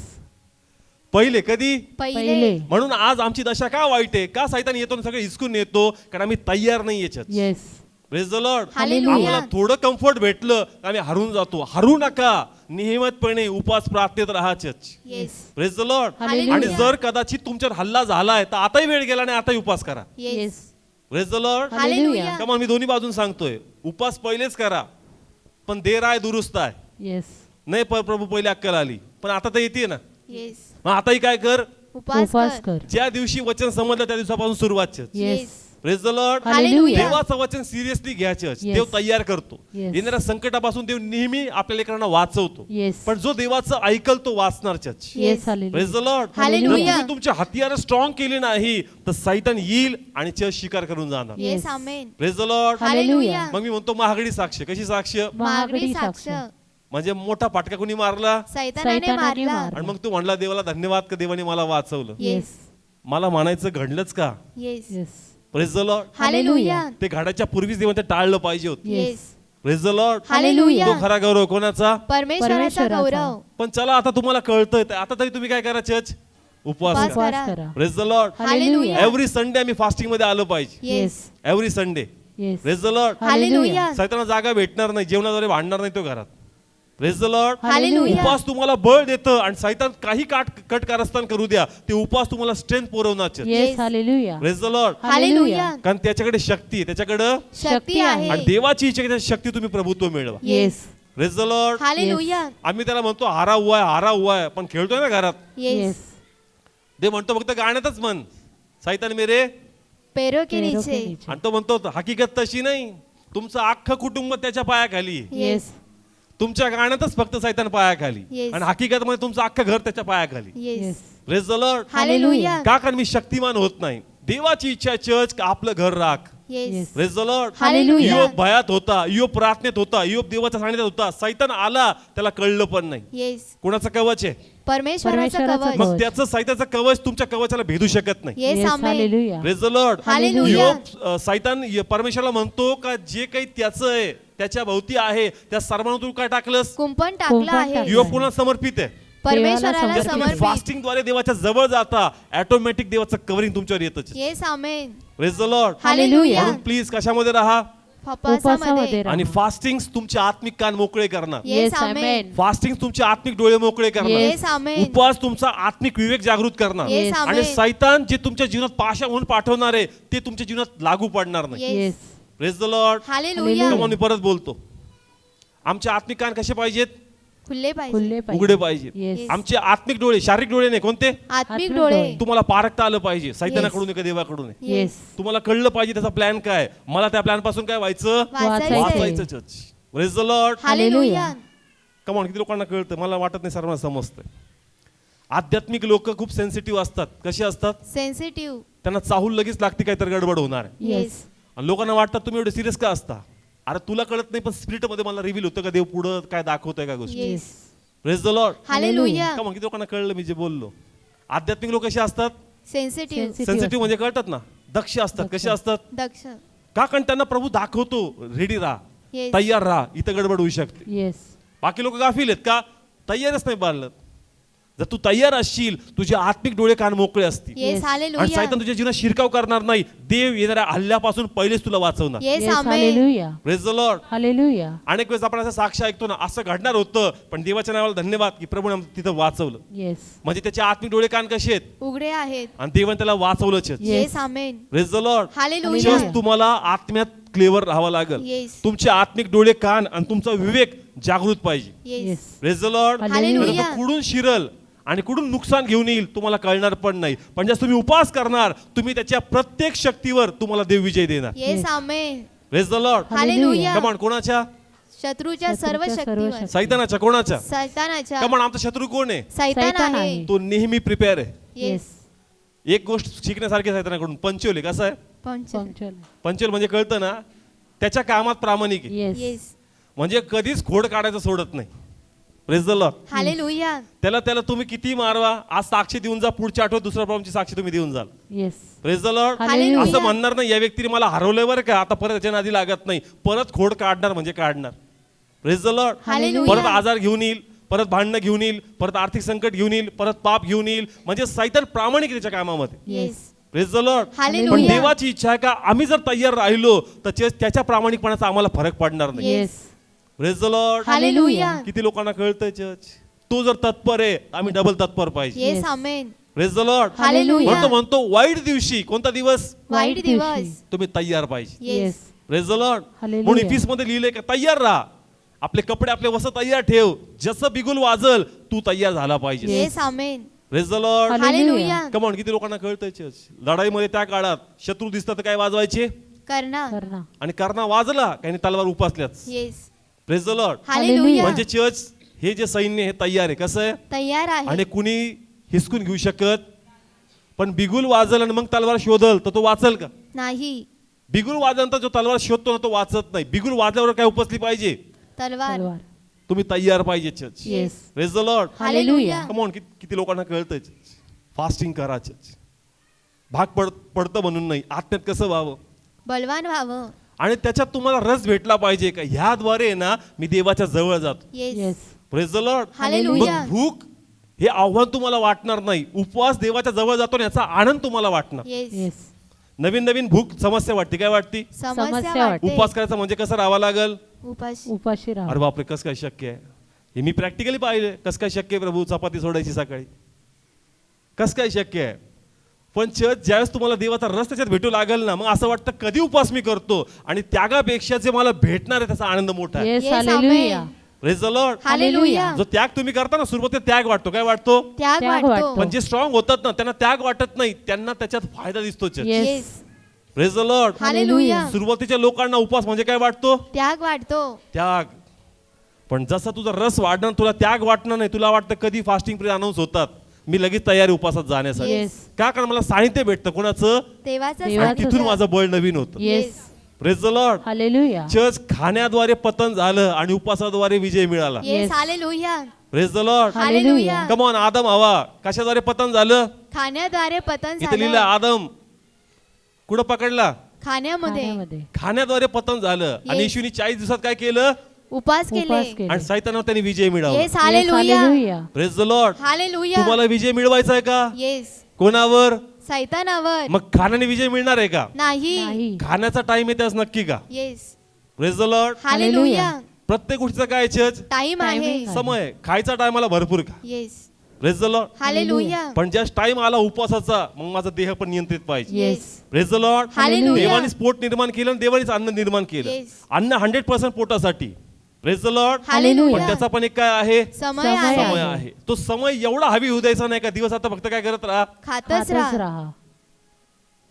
पहिले कधी पहिले म्हणून आज आमची दशा का वाईट आहे का सैतान येतो आणि सगळं हिसकून येतो कारण आम्ही तयार नाही याच्यात yes praise the Lord Hallelujah. आम्हाला थोडं कम्फर्ट भेटलं का आम्ही हरून जातो हरू नका नियमितपणे उपास प्रार्थनेत राहा church yes praise the Lord Hallelujah. आणि जर कदाचित तुमच्यावर हल्ला झालाय तर आताही वेळ गेला नाही आताही उपास करा yes praise the Lord hallelujah. कमान मी दोन्ही बाजून सांगतोय उपास पहिलेच करा पण देर आहे दुरुस्त आहे येस नाही प्रभू पहिले अक्कल आली पण आता तर येते ना येस मग आताही काय कर उपवास उपवास कर कर. ज्या दिवशी वचन समजलं त्या दिवसापासून सुरुवात church yes praise the Lord hallelujah. देवाचं वचन सिरियसली घ्या चर्च Yes. देव तयार करतो Yes. येणाऱ्या संकटापासून देव नेहमी आपल्या लेकरांना वाचवतो येस पण जो देवाचं ऐकल तो वाचणार church yes hallelujah. Praise the Lord Hallelujah. तुम्ही तुमचे हथियार स्ट्रॉंग केले नाही तर सैतान येईल आणि चर्च शिकार करून जाणार yes Yes. Amen praise the Lord hallelujah. मग मी म्हणतो महागडी साक्ष कशी साक्ष महागडी साक्ष म्हणजे मोठा फाटका कोणी मारला सैतानाने सैतानाने मारला मारला. आणि मग तू म्हणला देवाला धन्यवाद का देवाने मला वाचवलं येस मला म्हणायचं घडलंच का yes yes praise the Lord hallelujah ते घडाच्या पूर्वीच देवाने ते टाळलं पाहिजे होतं yes praise the Lord hallelujah. तो खरा गौरव कोणाचा परमेश्वराचा परमेश्वराचा. गौरव पण चला आता तुम्हाला कळतंय तर आता तरी तुम्ही काय करा चर्च उपवास उपवास करा करा. उपवास करा. Praise the Lord hallelujah. Every Sunday आम्ही फास्टिंग मध्ये आलो पाहिजे yes every Sunday yes praise the Lord hallelujah सैताना जागा भेटणार नाही जेवणाद्वारे भांडणार नाही तो घरात प्रेज द लॉर्ड हालेलुया. उपवास तुम्हाला बळ देतं आणि सैतान काही कट कारस्थान करू द्या ते उपवास तुम्हाला स्ट्रेंथ पुरवणार church yes Yes. Hallelujah. Praise the Lord hallelujah कारण त्याच्याकडे शक्ती आहे त्याच्याकडं शक्ती आणि आहे देवाची इच्छा आहे की त्या शक्ती तुम्ही प्रभुत्व मिळवा yes praise the Lord hallelujah आम्ही त्याला म्हणतो हारा हुआ आहे पण खेळतोय ना घरात येस येस ते म्हणतो फक्त गाण्यातच म्हण सैतान मेरे पेरो के पेरो नीचे के नीचे. आणि तो म्हणतो हकीकत तशी नाही तुमचं अख्खं कुटुंब त्याच्या पायाखाली आहे. येस तुमच्या गाण्यातच फक्त सैतान पायाखाली Yes. आणि हकीकत मध्ये तुमचं अख्खं घर त्याच्या पायाखाली yes yes praise the Lord hallelujah का कारण मी शक्तिमान होत नाही देवाची इच्छा आहे चर्च का आपलं घर राख yes yes praise the Lord hallelujah. योब भयात होता योब प्रार्थनेत होता योब देवाच्या सानिध्यात होता सैतान आला त्याला कळलं पण नाही येस कोणाचं कवच आहे परमेश्वराचं परमेश्वराचं कवच मग कवच. त्याचं सैताचं कवच तुमच्या कवचाला भेदू शकत नाही yes yes amen hallelujah. Praise the Lord hallelujah. योब सैतान परमेश्वराला म्हणतो का जे काही त्याचं आहे त्याच्या भोवती आहे त्या सर्वांना तू काय टाकलंस कुंपण टाकलं कुंपण आहे टाकलं. योब कोणाला समर्पित आहे परमेश्वराला देवाला जर तुम्ही समर्पित फास्टिंग द्वारे देवाच्या जवळ जाता ऑटोमॅटिक देवाचं कव्हरिंग तुमच्यावर येतं yes amen praise the Lord hallelujah. म्हणून प्लीज कशामध्ये राहा उपवासामध्ये उपवासामध्ये राहा. आणि फास्टिंग तुमचे आत्मिक कान मोकळे करणार येस येस आमेन आमेन फास्टिंग तुमचे आत्मिक डोळे मोकळे करणार येस आमेन उपवास तुमचा आत्मिक विवेक जागृत करणार येस आणि आमेन सैतान जे तुमच्या जीवनात पाशा म्हणून पाठवणार आहे ते तुमच्या जीवनात लागू पडणार नाही yes yes praise the Lord hallelujah मी परत बोलतो आमचे आत्मिक कान कसे पाहिजेत खुले पाहिजे खुले पाहिजे. उघडे पाहिजे. Yes. आमचे आत्मिक डोळे, शारीरिक डोळे नाही, कोणते? आत्मिक आत्मिक डोळे डोळे. तुम्हाला पारखता आलं पाहिजे, सैतानाकडून आहे का देवाकडून आहे. येस. तुम्हाला कळलं पाहिजे त्याचा प्लॅन काय, मला त्या प्लॅन पासून काय व्हायचं, वाचायचंय. वाचायचं church. Praise the Lord. Hallelujah. Come on, किती लोकांना कळतं, मला वाटत नाही सर्वांना समजतंय. आध्यात्मिक लोक खूप सेन्सिटिव्ह असतात. कसे असतात? सेन्सिटिव्ह. त्यांना चाहूल लगेच लागते काहीतरी गडबड होणार आहे. येस. आणि लोकांना वाटतं तुम्ही एवढे सिरियस का असता. अरे तुला कळत नाही, पण स्पिरिट मध्ये मला रिव्हील होतं का देव पुढं काय दाखवतोय का गोष्टी. Yes. Praise the Lord. Hallelujah. Come on, किती लोकांना कळलं मी जे बोललो. आध्यात्मिक लोक कसे असतात? सेन्सिटिव्ह. Sensitive. सेन्सिटिव्ह म्हणजे कळतात ना, दक्ष असतात. कसे असतात? दक्ष. का? कारण त्यांना प्रभू दाखवतो, रेडी राहा, येस. तयार राहा, इथं गडबड होऊ शकते. येस. बाकी लोक गाफील आहेत का? तयारच नाही बाळलं. जर तू तयार असशील, तुझे आत्मिक डोळे कान मोकळे असतील येस. Yes. आणि हालेलुया. सैतान तुझ्या जीवनात शिरकाव करणार नाही. देव येणाऱ्या हल्ल्यापासून पहिलेच तुला वाचवणार. Yes. Yes. Amen. Hallelujah. Praise the Lord. Hallelujah. अनेक वेळेस आपण असं साक्ष ऐकतो ना, असं घडणार होतं, पण देवाच्या नावाला धन्यवाद की प्रभूने आम्हाला तिथं वाचवलं. येस. म्हणजे त्याचे आत्मिक डोळे कान कसे आहेत, उघडे आहेत. आणि देवाने त्याला वाचवलंच. Yes. Yes. Amen. Praise the Lord. Hallelujah. Just तुम्हाला आत्म्यात क्लेवर राहावं लागेल. येस. तुमचे आत्मिक डोळे कान आणि तुमचा विवेक जागृत पाहिजे. Yes. Yes. Praise the Lord. Hallelujah. तर कुठून शिरल आणि कुठून नुकसान घेऊन येईल तुम्हाला कळणार पण नाही. पण जर तुम्ही उपास करणार, तुम्ही त्याच्या प्रत्येक शक्तीवर तुम्हाला देव विजय देणार. Yes. Amen. Praise the Lord. Hallelujah. कमान, कोणाच्या? शत्रूच्या सर्व शत्रूच्या सर्व शक्तीवर. शक्ती. सैतानाच्या. कोणाच्या? सैतानाच्या. कमान, आमचा शत्रू कोण आहे? सैतान सैतान आहे. आहे. तो नेहमी प्रिपेअर आहे. येस. येस. एक गोष्ट शिकण्यासारखी आहे सैतानाकडून, पंचोल आहे. कसं आहे पंचल. पंचोल म्हणजे? कळतं ना, त्याच्या कामात प्रामाणिक आहे. येस. येस. म्हणजे कधीच खोड काढायचं सोडत नाही. Praise the Lord. हालेलुया. त्याला तुम्ही किती मारवा, आज साक्षी देऊन जा, पुढच्या आठवड्यात दुसऱ्या प्रॉब्लेमची साक्षी तुम्ही देऊन जाल. Yes. Praise the Lord. Hallelujah. असं म्हणणार नाही या व्यक्तीने मला हरवलंय बरं का, आता परत त्याच्या नादी लागत नाही. परत खोड काढणार म्हणजे काढणार. Praise the Lord. हालेलुया. परत आजार घेऊन येईल, परत भांडणं घेऊन येईल, परत आर्थिक संकट घेऊन येईल, परत पाप घेऊन येईल. म्हणजे सैतान प्रामाणिक आहे त्याच्या कामामध्ये. Yes. Praise the Lord. Hallelujah. पण देवाची इच्छा आहे का आम्ही जर तयार राहिलो तर त्याच्या प्रामाणिकपणाचा आम्हाला फरक पडणार नाही. Yes. Praise the Lord. Hallelujah. किती लोकांना कळतंय चर्च, तो जर तत्पर आहे आम्ही डबल तत्पर पाहिजे. Yes. Yes. Amen. Praise the Lord. Hallelujah. म्हणतो वाईट दिवशी, कोणता दिवस? वाईट दिवस. दिवशी. तुम्ही तयार पाहिजे. Yes. Praise the Lord. Hallelujah. म्हणून इफिस मध्ये लिहिलंय का तयार राहा, आपले कपडे आपले वस्त्र तयार ठेव, जसं बिगुल वाजल तू तयार झाला पाहिजे. Yes. Amen. Praise the Lord. Hallelujah. Come on, किती लोकांना कळतंय चर्च. लढाईमध्ये त्या काळात शत्रू दिसतात तर काय वाजवायचे, करणार. करना. आणि कर्णा वाजला काही तलवार उपासल्याच. Yes. Praise the Lord. Hallelujah. म्हणजे चर्च हे जे सैन्य हे तयार आहे. कसं आहे? तयार आहे. आणि कुणी हिसकून घेऊ शकत. पण बिगुल वाजल आणि मग तलवार शोधल तर तो वाचल का? नाही. बिगुल वाजल्यानंतर जो तलवार शोधतो ना तो वाचत नाही. बिगुल वाजल्यावर काय उपसली पाहिजे? तलवार. तलवार. तुम्ही तयार पाहिजे church. Yes. Praise the Lord. Hallelujah. Come on, किती लोकांना कळतंय चर्च. फास्टिंग करा चर्च. भाग पडतं म्हणून नाही, आत्म्यात कसं व्हावं बलवान व्हावं. आणि त्याच्यात तुम्हाला रस भेटला पाहिजे का ह्याद्वारे ना मी देवाच्या जवळ जातो. Yes. Yes. Praise the Lord. Hallelujah. मग भूक हे आव्हान तुम्हाला वाटणार नाही, उपवास देवाच्या जवळ जातो याचा आनंद तुम्हाला वाटणार. येस. येस. नवीन नवीन भूक समस्या वाटते. काय वाटते? समस्या समस्या वाटते. उपवास करायचा म्हणजे कसं राहावं लागल? उपाशी. उपाशी राहा. अरे बापरे, कसं काय शक्य आहे? हे मी प्रॅक्टिकली पाहिले. कसं काय शक्य आहे प्रभू चपाती सोडायची सकाळी? कसं काय शक्य आहे? पण ज्यावेळेस तुम्हाला देवाचा रस त्याच्यात भेटू लागेल ना, मग असं वाटतं कधी उपवास मी करतो आणि त्यागापेक्षा जे मला भेटणार आहे त्याचा आनंद मोठा आहे. Yes. Yes. Hallelujah. Amen. Praise the Lord. Hallelujah. जो त्याग तुम्ही करता ना, सुरुवातीला त्याग वाटतो. काय वाटतो? त्याग त्याग वाटतो. वाटतो. पण जे स्ट्रॉंग होतात ना त्यांना त्याग वाटत नाही, त्यांना त्याच्यात फायदा दिसतो. Yes. Yes. Praise the Lord. Hallelujah. सुरुवातीच्या लोकांना उपवास म्हणजे काय वाटतो? त्याग वाटतो. त्याग. पण जसा तुझा रस वाढणार तुला त्याग वाटणार नाही. तुला वाटतं कधी फास्टिंग प्रेयर अनाऊन्स होतात मी लगेच तयारी उपासात जाण्यासाठी. येस. का? कारण मला साहित्य भेटतं कोणाचं, देवाचं आणि देवाचं. तिथून माझं बळ नवीन होतं. Yes. Praise the Lord. Hallelujah. Church खाण्याद्वारे पतन झालं आणि उपासाद्वारे विजय मिळाला. Yes. Yes. Hallelujah. Praise the Lord. Hallelujah. Come on. आदम हवा कशाद्वारे पतन झालं? खाण्याद्वारे पतन इथे लिहिलं झालं. आदम कुठं पकडला? खाण्यामध्ये. खाण्यामध्ये. खाण्याद्वारे पतन झालं. आणि Yes. येशूनी 40 दिवसात काय केलं? उपास केले. उपास केले. आणि सैतानावर त्यांनी विजय मिळवला. Yes. Hallelujah. Hallelujah. Praise the Lord. Hallelujah. तुम्हाला विजय मिळवायचा आहे का? येस. कोणावर? सैतानावर. मग खाण्याने विजय मिळणार आहे का? नाही. नाही. खाण्याचा टाइम येते आज नक्की का? Yes. Praise the Lord. Hallelujah. प्रत्येक गोष्टीचा काय चर्च? टाइम आहे. Timing. समय. खायचा टाइम भरपूर का? Yes. Praise the Lord. Hallelujah. पण ज्या टाइम आला उपवासाचा मग माझा देह पण नियंत्रित पाहिजे. Yes. Praise the Lord. Hallelujah. देवाने पोट निर्माण केलं आणि देवानेच अन्न निर्माण केलं. Yes. अन्न 100% पोटासाठी. Praise the Lord. हालेलुया. पण त्याचा पण एक काय आहे, समय आहे. समय आहे. तो समय एवढा हवी होऊ द्यायचा नाही का दिवस आता फक्त काय करत राहा, खातच खातच राहा. राहा.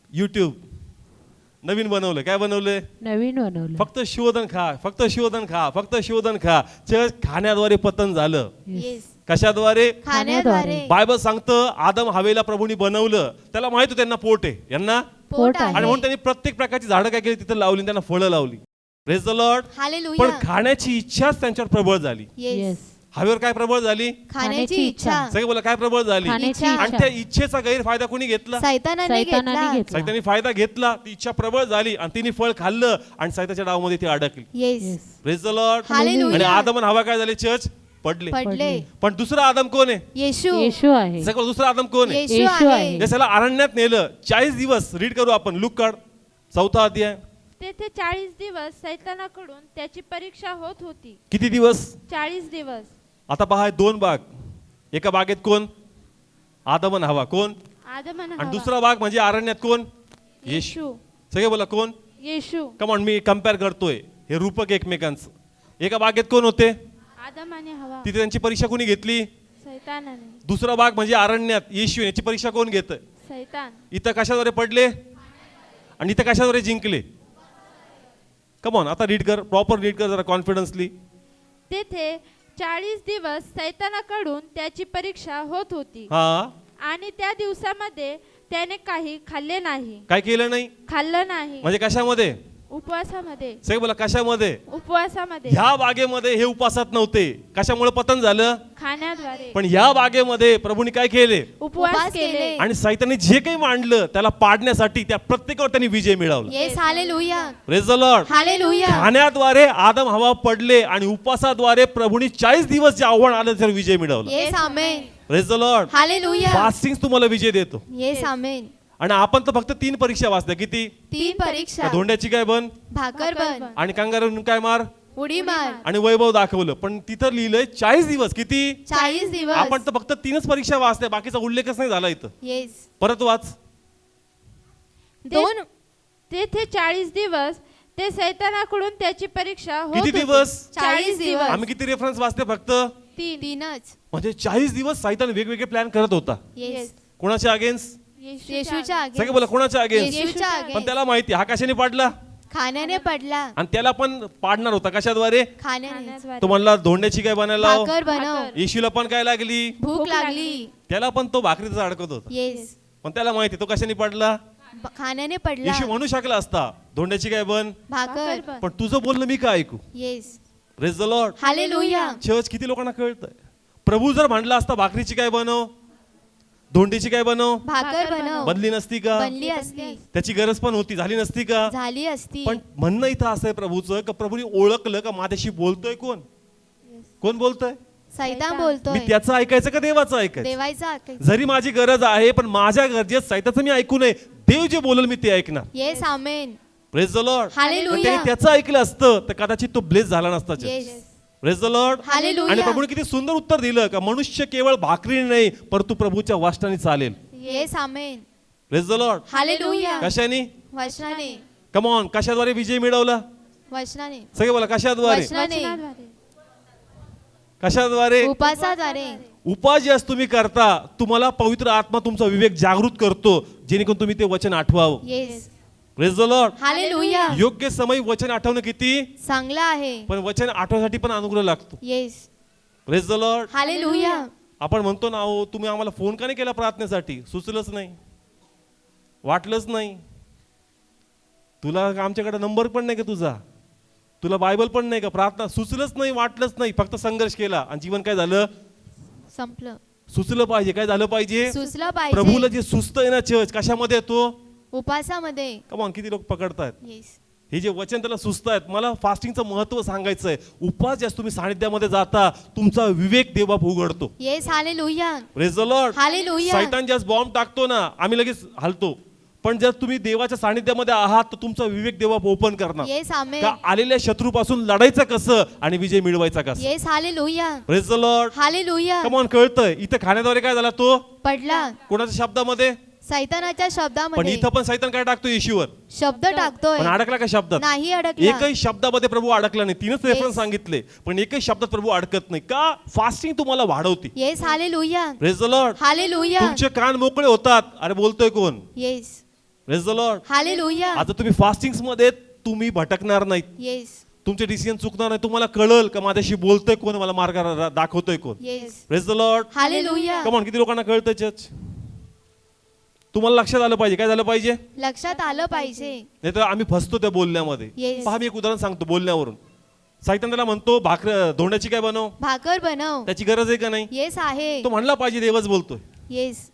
युट्यूब नवीन बनवलं, काय बनवलंय, नवीन बनवलं. फक्त शोधन खा, फक्त शोधन खा, फक्त शोधन खा. चर्च खाण्याद्वारे पतन झालं. येस. कशाद्वारे, खाण्याद्वारे. बायबल सांगतं आदम हवेला प्रभूनी बनवलं, त्याला माहित होतं त्यांना पोट आहे, यांना पोट आहे. आणि म्हणून आहे. त्यांनी प्रत्येक प्रकारची झाडं काय केली तिथं लावली, त्यांना फळं लावली. Praise the Lord. पण हालेलुया. खाण्याची इच्छाच त्यांच्यावर प्रबळ झाली. येस. येस. हवेवर काय प्रबळ झाली, खाण्याची इच्छा खाण्याची सगळे बोला काय प्रबळ झाली. खाण्याची इच्छा. आणि त्या इच्छेचा गैरफायदा कोणी घेतला, सैतानाने सैतानाने घेतला. घेतला. सैतानी फायदा घेतला. ती इच्छा प्रबळ झाली आणि तिने फळ खाल्लं आणि सैताच्या डावमध्ये ती अडकली. Yes. Yes. Praise the Lord. Hallelujah. आणि आदम आणि हवा काय झाले, चर्च पडले. पडले. पण दुसरा आदम कोण आहे, येशू. येशू आहे. सगळं दुसरा आदम कोण आहे, येशू येशू आहे. आहे. जसं अरण्यात नेलं 40 दिवस. रीड करू आपण, लूक काढ 4 अध्याय. तेथे 40 दिवस सैतानाकडून त्याची परीक्षा होत होती. किती दिवस, 40 दिवस. आता पहा 2 बाग. एका बागेत कोण, आदम आणि हवा कोण, आदम आणि आणि हवा. दुसरा बाग म्हणजे अरण्यात कोण, येशू. येशू. सगळे बोला कोण, येशू. कमॉन मी कम्पेअर करतोय हे रूपक एकमेकांचं. एका बागेत कोण होते, आदम आणि हवा. तिथे त्यांची परीक्षा कोणी घेतली, सैतानाने. दुसरा बाग म्हणजे अरण्यात येशू, याची परीक्षा कोण घेत, सैतान. इथं कशाद्वारे पडले आणि इथं कशाद्वारे जिंकले. कमॉन आता रीड कर, प्रॉपर रीड कर जरा कॉन्फिडन्सली. तेथे 40 दिवस सैतानाकडून त्याची परीक्षा होत होती. हा, आणि त्या दिवसामध्ये त्याने काही खाल्ले नाही. काय केलं नाही, खाल्लं नाही. म्हणजे कशामध्ये, उपवासामध्ये. सगळे बोला कशामध्ये, उपवासामध्ये. ह्या बागेमध्ये हे उपासात नव्हते. कशामुळे पतन झालं, खाण्याद्वारे. पण ह्या बागेमध्ये प्रभूने काय केले, उपवास केले. आणि सैतानी जे काही मांडलं त्याला पाडण्यासाठी त्या प्रत्येकावर त्यांनी विजय मिळवला. Yes. Hallelujah. Praise the Lord. Hallelujah. खाण्याद्वारे आदम हवा पडले आणि उपवासाद्वारे प्रभूने 40 दिवस जे आव्हान आलं त्यावर विजय मिळवला. Yes. Amen. Praise the Lord. Hallelujah. Fasting तुम्हाला विजय देतो. येस. आमेन. आणि आपण तर फक्त 3 परीक्षा वाचल्या. किती, 3 परीक्षा. त्या धोंड्याची काय बन भाकर बन. आणि कंगारून काय मार उडी मार. आणि वैभव दाखवलं. पण तिथं लिहिलंय 40 दिवस. किती, 40 दिवस. आपण तर फक्त 3च परीक्षा वाचल्या, बाकीचा उल्लेखच नाही झाला इथं. येस. परत वाच. दोन. तेथे 40 दिवस ते सैतानाकडून त्याची परीक्षा होत किती होती. दिवस, 40 दिवस. आम्ही किती रेफरन्स वाचले फक्त, 3च. म्हणजे 40 दिवस सैतान वेगवेगळे प्लॅन करत होता. येस. कोणाच्या अगेन्स्ट, येशूच्या आगे. सगळे बोला कोणाच्या अगेन्स्ट. येशूच्या पण आगे. त्याला माहिती हा कशाने पाडला खाण्याने पडला. आणि त्याला पण पाडणार होता. कशाद्वारे, खाण्याने. खाण्याद्वारे. तो म्हणला धोंड्याची काय बनायला लाव. भाकर बनव. भाकर. येशूला पण काय लागली, भूक लागली. त्याला पण तो भाकरीच अडकत होता. येस. पण त्याला माहिती तो कशाने पडला. खाण्याने पडला. येशू म्हणू शकला असता धोंड्याची काय बन, भाकर. भाकर. पण तुझं बोलणं मी काय ऐकू. Yes. Praise the Lord. Hallelujah. Church किती लोकांना कळतंय. प्रभू जर म्हणला असता भाकरीची काय बनव, धोंडीची काय बनव, भाकर बनव. बनली नसती का, बनली असती. त्याची गरज पण होती, झाली नसती का. झाली असती. पण म्हणणं इथं असं आहे प्रभूचं का प्रभूने ओळखलं का माझ्याशी बोलतोय कोण, कोण बोलतोय, सैतान बोलतोय. मी त्याचं ऐकायचं का देवाचं ऐकायचं. देवायचं ऐकायचं. जरी माझी गरज आहे पण माझ्या गरजेत सैताचं मी ऐकू नये. देव जे बोलल मी ते ऐकणार. Yes. Amen. Praise the Lord. Hallelujah. त्याने त्याचं ऐकलं असतं तर कदाचित तो ब्लेस झाला नसता. Yes. Praise the Lord. Hallelujah. आणि प्रभूने किती सुंदर उत्तर दिलं का मनुष्य केवळ भाकरीने नाही परंतु प्रभूच्या वाचनाने चालेल. Yes. Amen. Praise the Lord. Hallelujah. कशाने, वचनाने. कम ऑन, कशाद्वारे विजय मिळवला. वचनाने. सगळे बोला कशाद्वारे, वचनाने. वचनाद्वारे. कशाद्वारे. उपासाद्वारे. उपास जे तुम्ही करता तुम्हाला पवित्र आत्मा तुमचा विवेक जागृत करतो जेणेकरून तुम्ही ते वचन आठवावं. Yes. Praise the Lord. Hallelujah. योग्य समय वचन आठवणं किती, चांगला आहे. पण वचन आठवण्यासाठी पण अनुग्रह लागतो. Yes. Praise the Lord. Hallelujah. आपण म्हणतो ना अहो तुम्ही आम्हाला फोन का नाही केला प्रार्थनेसाठी, सुचलंच नाही, वाटलंच नाही, तुला आमच्याकडे नंबर पण नाही का तुझा, तुला बायबल पण नाही का, प्रार्थना सुचलंच नाही, वाटलंच नाही, फक्त संघर्ष केला आणि जीवन काय झालं, संपलं. सुचलं पाहिजे. काय झालं पाहिजे, सुचलं प्रभूला पाहिजे. जे सुचतंय ना चर्च कशामध्ये येतो, उपासामध्ये. कमॉन किती लोक पकडतायत येस. हे जे वचन त्याला सुचतायत. मला फास्टिंगचं महत्व सांगायचं आहे. उपास ज्यास तुम्ही सानिध्यामध्ये जाता तुमचा विवेक देवबाप उघडतो. Yes. Hallelujah. Praise the Lord. Hallelujah. सैतान ज्यास बॉम्ब टाकतो ना आम्ही लगेच हलतो, पण जर तुम्ही देवाच्या सानिध्यामध्ये आहात तर तुमचा विवेक देवबाप ओपन करणार. येस. आमेन. का आलेल्या शत्रूपासून लढायचं कसं आणि विजय मिळवायचा कसं. Yes. Hallelujah. Praise the Lord. Hallelujah. Come on कळतंय. इथं खाण्याद्वारे काय झाला तो, पडला. कोणाच्या शब्दामध्ये, सैतानाच्या पण शब्दामध्ये इथं पण सैतान काय टाकतो येशूवर, शब्द टाकतोय, पण अडकला का शब्दात? नाही अडकला. एकही शब्दामध्ये प्रभू अडकला नाही. तीनच रेफरन्स सांगितले, पण एकही शब्दात प्रभू अडकत नाही. का? फास्टिंग तुम्हाला वाढवते. Yes hallelujah, praise the Lord. Hallelujah, तुमचे कान मोकळे होतात. अरे बोलतोय कोण? Yes praise the Lord. Hallelujah, आता तुम्ही फास्टिंग मध्ये तुम्ही भटकणार नाहीत, येस तुमचे डिसिजन चुकणार नाही. तुम्हाला कळल का माझ्याशी बोलतोय कोण, मला मार्ग दाखवतोय कोण. Yes praise the Lord. Hallelujah. Come on, किती लोकांना कळतंय चर्च? तुम्हाला लक्षात आलं पाहिजे. काय झालं पाहिजे? लक्षात आलं पाहिजे. नाही तर आम्ही फसतो त्या बोलण्यामध्ये. Yes. पहा, मी एक उदाहरण सांगतो बोलण्यावरून. सैतान त्याला म्हणतो भाकर धोंड्याची काय बनव, भाकर बनव. त्याची गरज आहे का नाही? येस आहे. तो म्हणला पाहिजे देवच बोलतोय, येस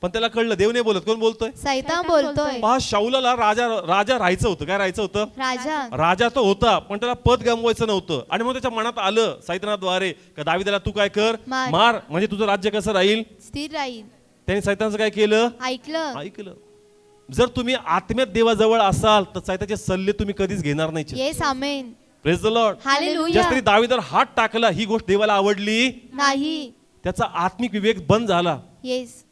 पण त्याला कळलं देव नाही बोलत, कोण बोलतोय? सैतान बोलतोय. पहा, शाऊलाला राजा राजा राहायचं होतं. काय राहायचं होतं? राजा. राजा तो होता, पण त्याला पद गमवायचं नव्हतं. आणि मग त्याच्या मनात आलं सैतानाद्वारे का दाविदाला तू काय कर, मार. मार, म्हणजे तुझं राज्य कसं राहील. स्थिर राहील. त्याने सैतानाचं काय केलं? ऐकलं. ऐकलं. जर तुम्ही आत्म्यात देवाजवळ असाल तर सैतानाचे सल्ले तुम्ही कधीच घेणार नाही. Yes amen. Praise the Lord. Hallelujah. ज्यास तरी दाविदावर हात टाकला, ही गोष्ट देवाला आवडली, नाही. त्याचा आत्मिक विवेक बंद झाला. Yes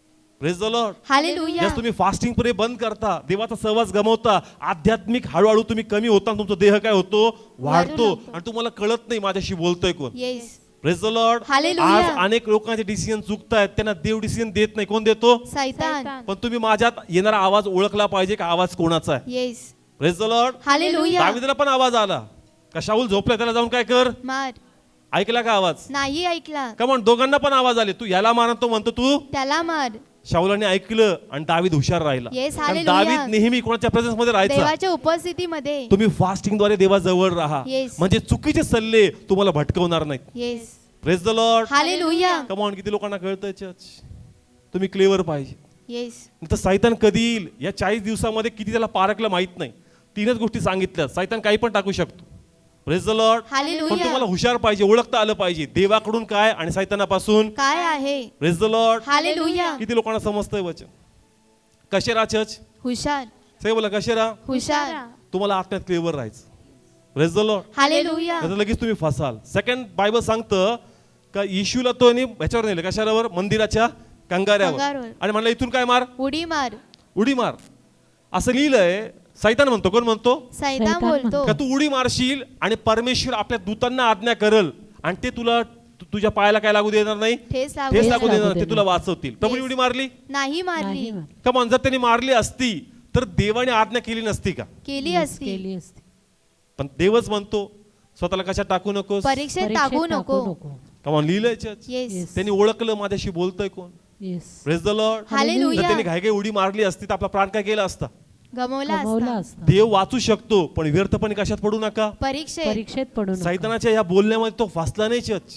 praise the Lord. Hallelujah. ज्यास तुम्ही फास्टिंग पुरे बंद करता, देवाचा सहवास गमावता, आध्यात्मिक हळूहळू तुम्ही कमी होता, तुमचा देह काय होतो? वाढतो. लागतो. आणि तुम्हाला कळत नाही माझ्याशी बोलतोय कोण. Yes praise the Lord. Hallelujah. आज अनेक लोकांचे डिसिजन चुकतायत, त्यांना देव डिसिजन देत नाही. कोण देतो? सैतान. पण तुम्ही माझ्यात येणारा आवाज ओळखला पाहिजे का आवाज कोणाचा आहे. Yes praise the Lord. Hallelujah. दाविदाला पण आवाज आला का शाऊल झोपलाय त्याला जाऊन काय कर. मार. ऐकला का आवाज? नाही ऐकला. का म्हण, दोघांना पण आवाज आले. तू याला मार, तो म्हणतो तू. त्याला मार. शाऊलाने ऐकलं आणि दावीद हुशार राहिला. Yes, कारण hallelujah. दावीद नेहमी कोणाच्या प्रेझेन्स मध्ये राहायचा. देवाच्या उपस्थितीमध्ये. तुम्ही फास्टिंग द्वारे देवाजवळ राहा. Yes. म्हणजे चुकीचे सल्ले तुम्हाला भटकवणार नाहीत. Yes praise the Lord. Hallelujah. Come on, किती लोकांना कळतंय चर्च? तुम्ही क्लेवर पाहिजे. येस तर सैतान कधी येईल या 40 दिवसामध्ये किती त्याला पारकलं माहित नाही. तीनच गोष्टी सांगितल्या. सैतान काही पण टाकू शकतो. Praise the Lord. पण हालेलुया. तुम्हाला हुशार पाहिजे, ओळखता आलं पाहिजे देवाकडून काय आणि सैतानापासून काय आहे. Praise the Lord. हालेलुया. किती लोकांना समजतंय वचन? कसे राहा चर्च? हुशार. सगळे बोला कसे राहा. हुशार. तुम्हाला आत्म्यात क्लेवर राहायचं. Praise the Lord. हालेलुया. नाहीतर लगेच तुम्ही फसाल. सेकंड बायबल सांगतं का येशूला तो ह्याच्यावर नेलं, कशावर? मंदिराच्या कंगाऱ्यावर. कंगारवर. आणि म्हणलं इथून काय मार, उडी मार. उडी मार. असं लिहिलंय. सैतान म्हणतो. कोण म्हणतो? सैतान सैतान बोलतो. का तू उडी मारशील आणि परमेश्वर आपल्या दूतांना आज्ञा करल आणि ते तुला तुझ्या पायाला काय लागू देणार नाही, ठेस लागू ठेस देणार. लागू देणार, ते देणार. तुला वाचवतील. प्रभूने Yes. उडी मारली नाही मारली. नाही मार. का? म्हणजे जर त्यांनी मारली असती तर देवाने आज्ञा केली नसती का? केली Yes, असती. केली असती. पण देवच म्हणतो स्वतःला कशा टाकू नकोस. परीक्षेत परीक्षेत टाकू नको. कमान लिहिलंय चर्च. Yes Yes. त्यांनी ओळखलं माझ्याशी बोलतोय कोण. Yes. Praise the Lord. Hallelujah. जर त्यांनी घाई घाई उडी मारली असती तर आपला प्राण काय केला असता. गमवला गमावला असता. असता. देव वाचू शकतो पण व्यर्थपणे कशात पडू नका. परीक्षेत. परीक्षेत पडू नका. सैतानाच्या या बोलण्यामध्ये तो फसला नाही चर्च.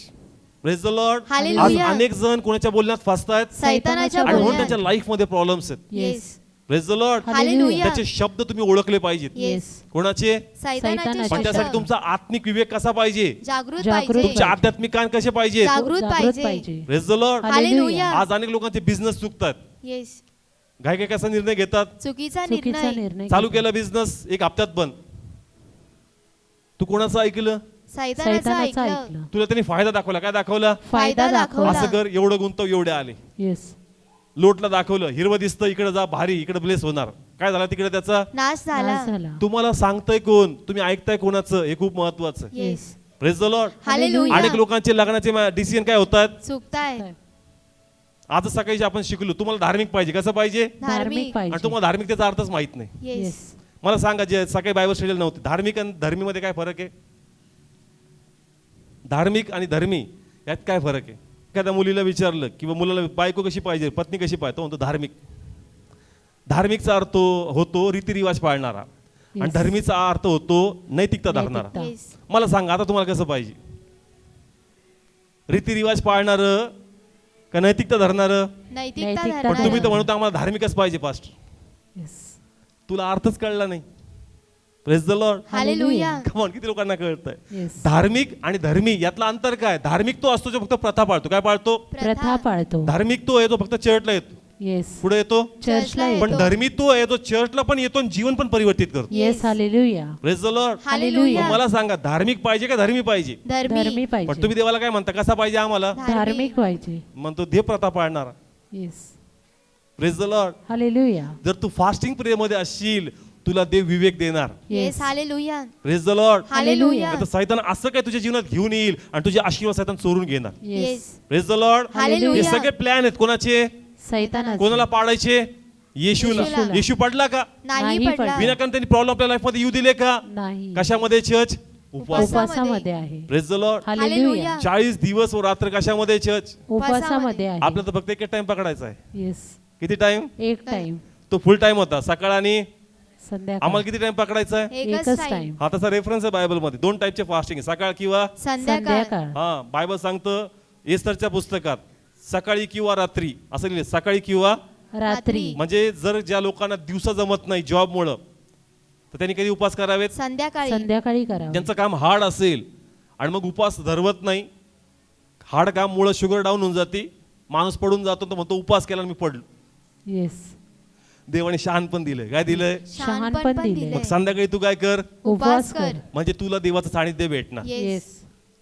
Praise the Lord. आज हालेलुया. अनेक जण कोणाच्या बोलण्यात फसतायत सैतानाच्या आणि म्हणून बोलण्यात. त्यांच्या लाईफ मध्ये प्रॉब्लेम्स आहेत. Yes praise the Lord. Hallelujah. त्याचे शब्द तुम्ही ओळखले पाहिजेत. येस कोणाचे? सैतानाचे सैतानाचे पण त्यासाठी शब्द तुमचा आत्मिक विवेक कसा पाहिजे. जागृत जागृत पाहिजे. तुमचे आध्यात्मिक कान कसे पाहिजे. जागृत पाहिजे. Praise the Lord. हालेलुया. आज अनेक लोकांचे बिझनेस चुकतात. येस घाई घाई कसा निर्णय घेतात. चुकीचा चुकीचा निर्णय. निर्णय चालू घेतला. केला बिझनेस, एक हप्त्यात बंद. तू कोणाचं ऐकलं? सैतानाचं सैतानाचं ऐकलं. ऐकलं. तुला त्यांनी फायदा दाखवला. काय दाखवला? फायदा दाखवला. असं कर, एवढं गुंतव, एवढे आले. येस लोटला दाखवलं, हिरवं दिसतं, इकडे जा, भारी, इकडे ब्लेस होणार. काय झालं तिकडे त्याचा? नाश झाला. नाश झाला. तुम्हाला सांगतंय कोण, तुम्ही ऐकताय कोणाचं, हे खूप महत्वाचं. Yes praise the Lord. Hallelujah. अनेक लोकांचे लग्नाचे डिसिजन काय होतात. चुकताय. आज सकाळी जे आपण शिकलो, तुम्हाला धार्मिक पाहिजे. कसं पाहिजे? धार्मिक आणि पाहिजे. तुम्हाला धार्मिकतेचा अर्थच माहित नाही. येस येस मला सांगा, जे सकाळी बायबल स्टडीला नव्हते, धार्मिक आणि धर्मीमध्ये काय फरक आहे? धार्मिक आणि धर्मी यात काय फरक आहे? एखाद्या मुलीला विचारलं किंवा मुलाला बायको कशी पाहिजे, पत्नी कशी पाहिजे, तो म्हणतो धार्मिक. धार्मिकचा अर्थ होतो रीतिरिवाज पाळणारा आणि Yes. धर्मीचा अर्थ होतो नैतिकता धरणारा. नैतिकता. येस मला सांगा आता तुम्हाला कसं पाहिजे? रीतिरिवाज पाळणारं का नैतिकता धरणारं? नैतिकता नैतिकता पण तुम्ही तर धरणारं. म्हणतो आम्हाला धार्मिकच पाहिजे पास्ट. येस तुला अर्थच कळला नाही. Praise the Lord. Hallelujah. Come on, किती लोकांना कळतंय? येस धार्मिक आणि धर्मी यातला अंतर काय? धार्मिक तो असतो जो फक्त प्रथा पाळतो. काय पाळतो? प्रथा पाळतो. धार्मिक तो आहे जो फक्त चर्चला येतो, येस पुढे येतो. चर्चला येतो. पण धर्मी तो आहे जो चर्चला पण येतो आणि जीवन पण परिवर्तित करतो. Yes hallelujah. Praise the Lord. Hallelujah. मला सांगा, धार्मिक पाहिजे का धर्मी पाहिजे? धर्मी धर्मी पण पाहिजे. तुम्ही देवाला काय म्हणता, कसा पाहिजे आम्हाला? धार्मिक पाहिजे. म्हणतो दे प्रथा पाळणारा. Yes praise the Lord. Hallelujah. जर तू फास्टिंग प्रेयर मध्ये असशील तुला देव विवेक देणार. Yes hallelujah. Praise the Lord. Hallelujah. आता सैतान असं काय तुझ्या जीवनात घेऊन येईल आणि तुझे आशीर्वाद सैतान चोरून घेणार. Yes praise the Lord. Hallelujah. हे सगळे प्लॅन आहेत कोणाचे? सैतानाचे. कोणाला पाडायचे? येशूला. येशूला. येशू पडला का? नाही नाही पडला. पडला. विनाकारण त्यांनी प्रॉब्लेम आपल्या लाईफ मध्ये येऊ दिले का? नाही. कशामध्ये? चर्च. उपवासामध्ये आहे. Praise the Lord. हालेलुया. 40 दिवस व रात्र कशामध्ये? चर्च. उपवासामध्ये आहे. आपल्याला तर फक्त एक टाइम पकडायचा आहे. येस. किती टाइम? एक टाइम. तो फुल टाइम होता सकाळ आणि संध्याकाळ. आम्हाला किती टाइम पकडायचा आहे? एकच एकच टाइम. टाइम. हा तसा रेफरन्स आहे बायबल मध्ये. 2 टाईपचे फास्टिंग आहे, सकाळ किंवा संध्याकाळ. संध्याकाळ. हा. बायबल सांगतं एस्तरच्या पुस्तकात सकाळी किंवा रात्री असं लिहिलं, सकाळी किंवा रात्री. म्हणजे जर ज्या लोकांना दिवसा जमत नाही जॉबमुळं तर त्यांनी कधी उपवास करावेत? संध्याकाळी. संध्याकाळी करावं. ज्यांचं काम हार्ड असेल आणि मग उपवास धरवत नाही, हार्ड काममुळं शुगर डाऊन होऊन जाते, माणूस पडून जातो तर म्हणतो उपवास केला आणि मी पडलो. येस. देवाने शहाण पण दिलंय. काय दिलंय? शहाणपण दिलंय. मग संध्याकाळी तू काय कर? उपवास कर. म्हणजे तुला देवाचं सानिध्य भेटणार. Yes.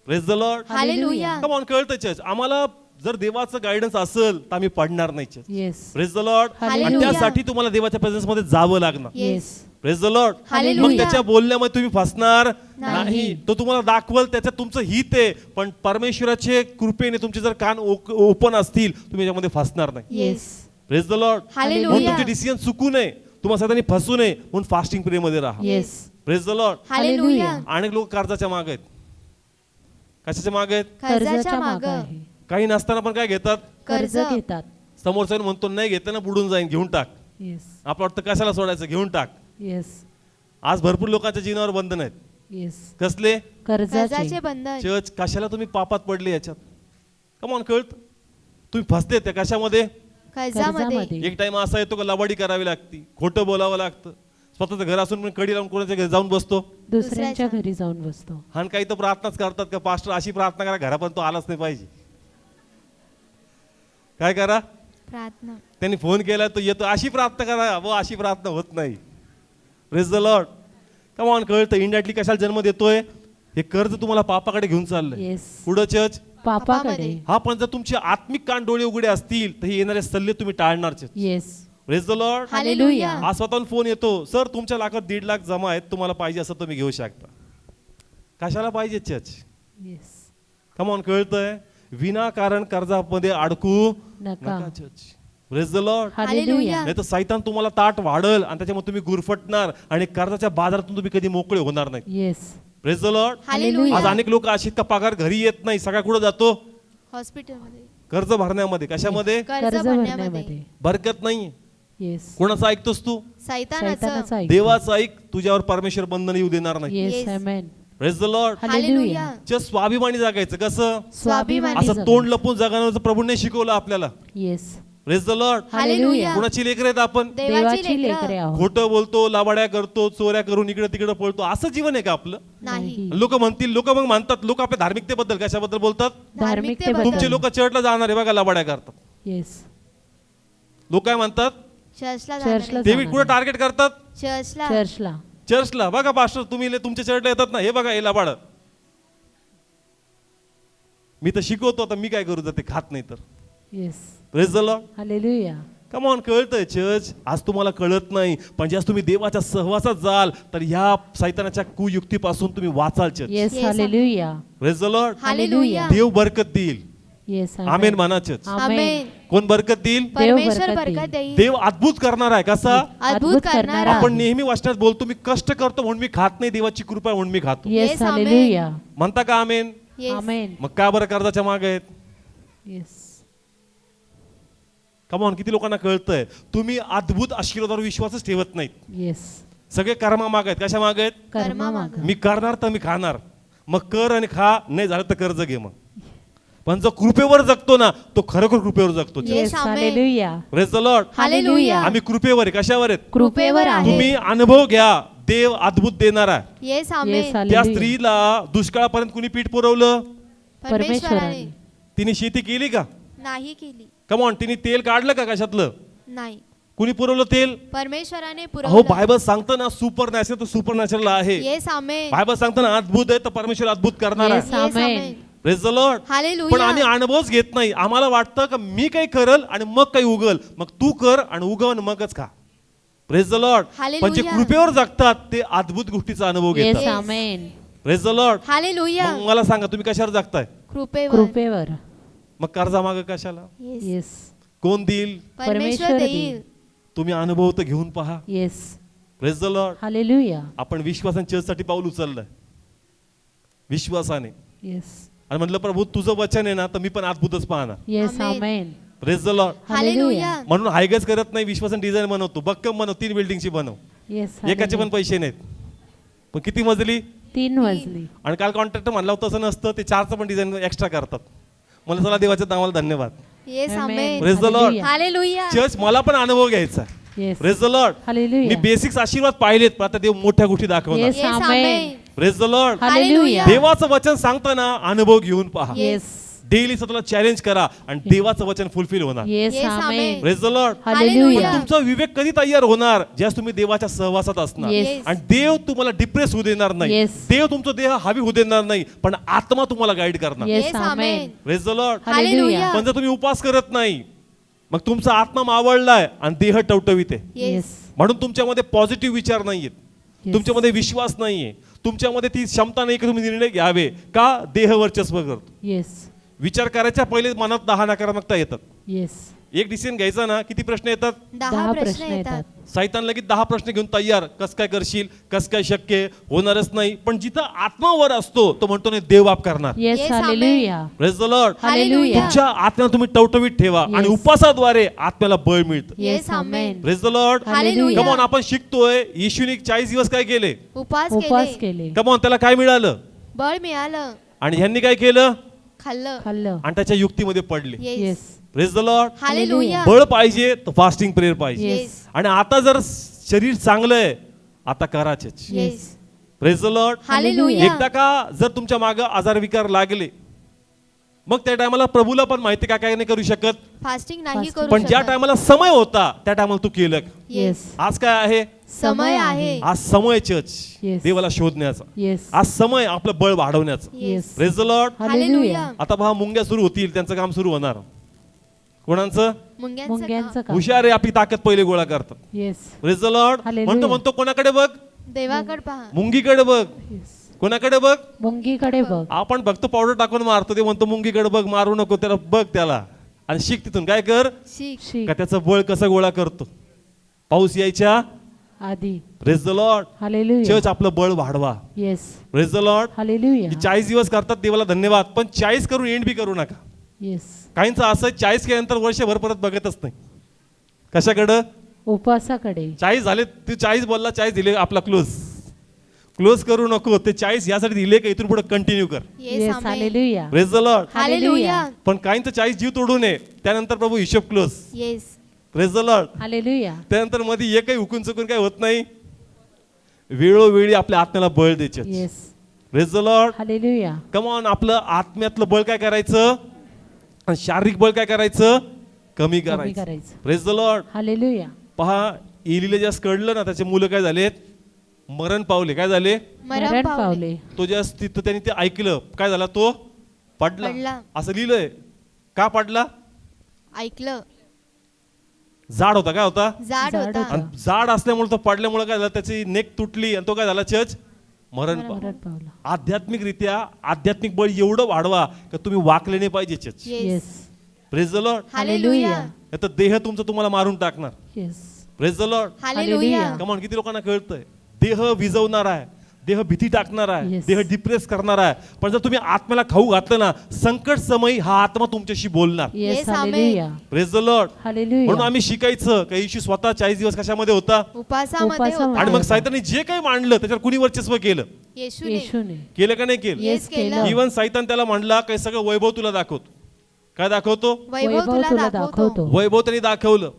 Praise the Lord. Hallelujah. Come on, कळतं चर्च आम्हाला. जर देवाचं गायडन्स असेल तर आम्ही पडणार नाही church. Yes. Praise the Lord. आणि हालेलुया. त्यासाठी तुम्हाला देवाच्या प्रेझेन्स मध्ये जावं लागणार. Yes. Praise the Lord. Hallelujah. मग त्याच्या बोलण्यामध्ये तुम्ही फसणार नाही. नाही. तो तुम्हाला दाखवल त्याच्यात तुमचं हित आहे, पण परमेश्वराचे कृपेने तुमचे जर कान ओपन असतील तुम्ही याच्यामध्ये फसणार नाही. Yes. Praise the Lord. Hallelujah. म्हणून तुमचे डिसिजन चुकू नये, तुम्हाला सगळ्यांनी फसू नये म्हणून फास्टिंग प्रे मध्ये राहा. Yes. Praise the Lord. Hallelujah. अनेक लोक कर्जाच्या मागे आहेत. कशाच्या मागे आहेत? कर्जाच्या मागं माग. आहे. काही नसताना पण काय घेतात? कर्ज कर्ज. घेतात. समोरचा म्हणतो नाही घेताना बुडून जाईन, घेऊन टाक. येस. आपलं वाटतं कशाला सोडायचं, घेऊन टाक. येस. आज भरपूर लोकांच्या जीवनावर बंधन आहेत. येस. कसले? कर्जाचे कर्जाचे. बंधन. चर्च कशाला तुम्ही पापात पडले याच्यात? कमॉन, कळत तुम्ही फसते त्या कशामध्ये? कर्जामध्ये. कर्जामध्ये. एक टाइम असा येतो का लबाडी करावी लागती, खोटं बोलावं लागतं, स्वतःचं घर असून पण कडी लावून कोणाच्या घरी जाऊन बसतो. दुसऱ्यांच्या घरी जाऊन बसतो. आणि काही तर प्रार्थनाच करतात का पास्टर अशी प्रार्थना करा घरापर्यंत तो आलाच नाही पाहिजे. काय करा? प्रार्थना. त्यांनी फोन केला तो येतो, अशी प्रार्थना करा. व अशी प्रार्थना होत नाही. Praise the Lord. Come on, कळतं इंडियातली कशाला जन्म देतोय? हे कर्ज तुम्हाला पापाकडे घेऊन चाललंय. येस. पुढं चर्च. पापाकडे. हा, पण जर तुमचे आत्मिक कान डोळे उघडे असतील तर हे येणारे सल्ले तुम्ही टाळणार church. Yes. Praise the Lord. Hallelujah. आज स्वतःहून फोन येतो, सर तुमच्या लाखात 1.5 लाख जमा आहेत, तुम्हाला पाहिजे असं तुम्ही घेऊ शकता. कशाला पाहिजे चर्च? येस. कम ऑन, कळतंय? विनाकारण कर्जामध्ये अडकू नका. नका church. Praise the Lord. Hallelujah. नाही तर सैतान तुम्हाला ताट वाढल आणि त्याच्यामुळे तुम्ही गुरफटणार आणि कर्जाच्या बाजारातून तुम्ही कधी मोकळे होणार नाही. Yes. Praise the Lord. Hallelujah. आज अनेक लोक अशी का पगार घरी येत नाही, सगळा कुठं जातो? हॉस्पिटलमध्ये. कर्ज भरण्यामध्ये. कशामध्ये? कर्ज कर्ज भरण्यामध्ये. भरण्यामध्ये. बरकत नाही. येस. कोणाचं ऐकतोस तू? सैतानाचं. सैतानाचं ऐक. देवाचं ऐक. तुझ्यावर परमेश्वर बंधन येऊ देणार नाही. Yes. Yes. Amen. Praise the Lord. Hallelujah. just स्वाभिमानी जगायचं. कसं? स्वाभिमानी असं जगायचं. तोंड लपून जगण्याचं प्रभूने शिकवलं आपल्याला. Yes. Praise the Lord. Hallelujah. कोणाची लेकरं आहेत आपण? देवाची लेकरे आहोत. खोटं बोलतो, लाबाड्या करतो, चोऱ्या करून इकडे तिकडे पळतो, असं जीवन आहे का आपलं? नाही. लोक म्हणतील, लोक मग म्हणतात, लोक आपल्या धार्मिकतेबद्दल कशाबद्दल बोलतात? धार्मिकतेबद्दल. तुमचे लोक चर्चला जाणार आहे बघा, लाबाड्या करतात. येस. लोक काय म्हणतात? चर्चला चर्चला जाणार. ते कुठे टार्गेट करतात? चर्चला. चर्चला. चर्चला. बघा पास्टर तुम्ही तुमच्या चर्चला येतात ना, हे बघा हे लाबाड. मी तर शिकवतो, आता मी काय करू जर ते खात नाही तर? Yes. Praise the Lord. Hallelujah. Come on, कळतंय चर्च? आज तुम्हाला कळत नाही, पण ज्यास तुम्ही देवाच्या सहवासात जाल तर ह्या सैतानाच्या कुयुक्तीपासून तुम्ही वाचाल church. Yes. Yes. Hallelujah. Praise the Lord. Hallelujah. देव बरकत देईल. येस. आमेन म्हणा चर्च. आमेन. कोण बरकत देईल? परमेश्वर बरकत बरकत देईल. देव अद्भुत करणार आहे. कसा? अद्भुत करणारा. आपण नेहमी वाचण्यात बोलतो, मी कष्ट करतो म्हणून मी खात नाही, देवाची कृपा आहे म्हणून मी खातो. येस. Yes. आमेन. हालेलुया. म्हणता का आमेन? Yes. आमेन. मग का बरं कर्जाच्या मागे आहेत? येस. कमॉन, किती लोकांना कळतंय? तुम्ही अद्भुत आशीर्वादावर विश्वासच ठेवत नाहीत. येस. सगळे कर्मा माग आहेत. कशा माग आहेत? कर्मा माग. मी करणार तर मी खाणार. मग कर आणि खा, नाही झालं तर कर्ज घे. मग पण जो कृपेवर जगतो ना, तो खरोखर कृपेवर जगतो. Yes. Yes. Amen. Hallelujah. Praise the Lord. Hallelujah. आम्ही कृपेवर आहे. कशावर आहेत? कृपेवर आहे. तुम्ही अनुभव घ्या, देव अद्भुत देणार आहे. येस. येस. आमेन. त्या हालेलुया. स्त्रीला दुष्काळापर्यंत कुणी पीठ पुरवलं? परमेश्वराने. तिने शेती केली का? नाही केली. कमॉन, तिने तेल काढलं का कशातलं? नाही. कुणी पुरवलं तेल? परमेश्वराने हो, पुरवलं. बायबल सांगतं ना सुपर नॅचरल तर सुपर नॅचरल आहे. येस. आमेन. बायबल सांगतं ना अद्भुत आहे तर परमेश्वर अद्भुत करणार Yes. आहे. Yes. Amen. Amen. Praise the Lord. Hallelujah. पण आम्ही अनुभवच घेत नाही. आम्हाला वाटतं का मी काही करल आणि मग काही उगल, मग तू कर आणि उगव आणि मगच खा. Praise the Lord. हालेलुया. पण जे कृपेवर जगतात ते अद्भुत गोष्टीचा अनुभव येस घेतात. Amen. Praise the Lord. Hallelujah. मग मला सांगा तुम्ही कशावर जगताय? कृपेवर. कृपेवर. मग कर्जा माग कशाला? Yes. येस. कोण देईल? परमेश्वर देईल. तुम्ही अनुभव तर घेऊन पहा. Yes. Praise the Lord. Hallelujah. आपण विश्वासाने चर्चसाठी पाऊल उचललंय, विश्वासाने, येस. आणि म्हटलं प्रभू तुझं वचन आहे ना तर मी पण अद्भुतच पाहणार. Yes amen. Amen. Praise the Lord. Hallelujah. म्हणून हायगच करत नाही, विश्वासाने डिझाईन बनवतो, बक्कम बनव, 3 बिल्डिंगची बनव, येस. एकाचे पण पैसे नाहीत. पण किती मजली? 3 मजली. आणि काल कॉन्ट्रॅक्टर म्हणला होता तसं नसतं, ते 4चं पण डिझाईन एक्स्ट्रा करतात. मला चला देवाच्या नावाला धन्यवाद. Yes Amen. Amen. Praise the Lord. Hallelujah. Hallelujah. Church मला पण अनुभव घ्यायचा. Yes. Praise the Lord. Me hallelujah. Basics आशीर्वाद पाहिलेत, पण आता देव मोठ्या गोष्टी दाखवणार. Yes yes amen. Amen. Praise the Lord. Hallelujah. देवाचं वचन सांगताना अनुभव घेऊन पहा. येस. डेली स्वतःला चॅलेंज करा आणि देवाचं वचन फुलफिल होणार. Yes Yes, amen. Amen. Praise the Lord. Hallelujah. तुमचा विवेक कधी तयार होणार? ज्यास तुम्ही देवाच्या सहवासात असणार. Yes. आणि देव तुम्हाला डिप्रेस होऊ देणार नाही. Yes. देव तुमचं देह हवी होऊ देणार नाही, पण आत्मा तुम्हाला गाईड करणार. Yes Yes, amen. Amen. Praise the Lord. Hallelujah. पण जर तुम्ही उपवास करत नाही, मग तुमचा आत्मा मावळलाय आणि देह टवटवीत आहे. येस. म्हणून तुमच्यामध्ये पॉझिटिव्ह विचार नाहीयेत, Yes. तुमच्यामध्ये विश्वास नाहीये, तुमच्यामध्ये ती क्षमता नाही की तुम्ही निर्णय घ्यावे. का? देह वर्चस्व करतो. येस. विचार करायच्या पहिले मनात 10 नकारात्मकता येतात. येस. एक डिसिजन घ्यायचा ना, किती प्रश्न येतात? 10 प्रश्न येतात. सैतान लगेच 10 प्रश्न घेऊन तयार. कस काय करशील, कस काय शक्य, होणारच नाही. पण जिथं आत्मावर असतो तो म्हणतो नाही, देव बाप करणार. Yes Yes, hallelujah. Praise the Lord. Hallelujah. तुमच्या आत्म्याला तुम्ही टवटवीत ठेवा आणि Yes. उपवासाद्वारे आत्म्याला बळ मिळतं. Yes Yes, amen. Amen. Praise the Lord. Hallelujah. Come on, आपण शिकतोय येशूने 40 दिवस काय केले? उपवास उपवास केले. केले. कमॉन, त्याला काय मिळालं? बळ मिळालं. आणि ह्यांनी काय केलं? खाल्लं. खाल्लं. आणि त्याच्या युक्तीमध्ये पडले. Yes. Yes. Praise the Lord. Hallelujah. बळ पाहिजे तर फास्टिंग प्रेयर पाहिजे. Yes. येस. आणि आता जर शरीर चांगलं आहे, आता करायचेच. Yes. Praise the Lord. Hallelujah. एकदा का जर तुमच्या मागे आजार विकार लागले, मग त्या टायमाला प्रभूला पण माहिती का काय नाही करू शकत. फास्टिंग नाही Fasting. करू पण ज्या शकत. टायमाला समय होता त्या टायमाला तू केलं. येस. आज काय आहे? समय आहे. आज समय चर्च Yes. देवाला शोधण्याचा. येस. आज समय आपलं बळ वाढवण्याचा. Yes. Praise the Lord. Hallelujah. आता पहा, मुंग्या सुरू होतील, त्यांचं काम सुरू होणार. कोणाचं? मुंग्यांचं मुंग्यांचं काम. काम. हुशार आहे, आपली ताकद पहिले गोळा करतात. Yes. Praise the Lord. Hallelujah. म्हणतो कोणाकडे बघ? देवाकडे पहा. मुंगीकडे बघ. येस. कोणाकडे बघ? मुंगीकडे बघ. आपण बघतो पावडर टाकून मारतो, ते म्हणतो मुंगीकडे बघ, मारू नको त्याला, बघ त्याला आणि शिक तिथून. काय कर? शिक. शिक. का त्याचं बळ कसं गोळा करतो. पाऊस यायच्या आधी. Praise the Lord. Hallelujah. Church आपलं बळ वाढवा. Yes. Praise the Lord. Hallelujah. 40 दिवस करतात देवाला धन्यवाद, पण 40 करून एंड बी करू नका. येस. काहींचं असं 40 केल्यानंतर वर्षभर परत बघतच नाही. कशाकडं? उपवासाकडे. 40 झाले, ते 40 बोलला, 40 दिले, आपला क्लोज करू नको. ते 40 यासाठी दिले का इथून पुढे कंटिन्यू कर. Yes yes. Amen. Hallelujah. Praise the Lord. Hallelujah. पण काहींचं 40 जीव तोडू नये, त्यानंतर प्रभू हिशोब close. Yes. Praise the Lord. Hallelujah. त्यानंतर मध्ये एकही हुकून चुकून काय होत नाही. वेळोवेळी आपल्या आत्म्याला बळ द्यायचे. Yes. Praise the Lord. Hallelujah. Come on, आपलं आत्म्यातलं बळ काय करायचं आणि शारीरिक बळ काय करायचं? कमी कमी करायचं. करायचं. Praise the Lord. हालेलुया. पहा, एलीला जास्त कळलं ना, त्याचे मुलं काय झालेत? मरण पावले. काय झाले? मरण पावले. तो जास्त तिथं त्यांनी ते ऐकलं, काय झाला? तो पडला. पडला. असं लिहिलंय. का पडला? ऐकलं. जाड होता. काय होता? जाड जाड होता. होता. आणि जाड असल्यामुळे तो पडल्यामुळे काय झालं? त्याची नेक तुटली आणि तो काय झाला? चर्च मरण पावला. मरण पावला. आध्यात्मिकरित्या आध्यात्मिक बळ एवढं वाढवा का तुम्ही वाकले नाही पाहिजे church. Yes. Yes. Praise the Lord. Hallelujah. नाही तर देह तुमचं तुम्हाला मारून टाकणार. Yes. Praise the Lord. Hallelujah. Hallelujah. Come on, किती लोकांना कळतंय? देह विजवणार आहे, देह भीती टाकणार आहे, Yes. देह डिप्रेस करणार आहे. पण जर तुम्ही आत्म्याला खाऊ घातलं ना, संकट समयी हा आत्मा तुमच्याशी बोलणार. Yes. Yes, amen. Hallelujah. Praise the Lord. Hallelujah. म्हणून आम्ही शिकायचं का येशू स्वतः 40 दिवस कशामध्ये होता. उपासामध्ये उपासामध्ये. होता. आणि मग सैतानी जे काही मांडलं त्याच्यावर कुणी वर्चस्व केलं? येशूने. येशूने. केलं का नाही केलं? येस केलं. केलं. इवन सैतान त्याला म्हणला काही सगळं वैभव तुला दाखवतो. काय दाखवतो? वैभव तुला दाखवतो. वैभव त्यांनी दाखवलं.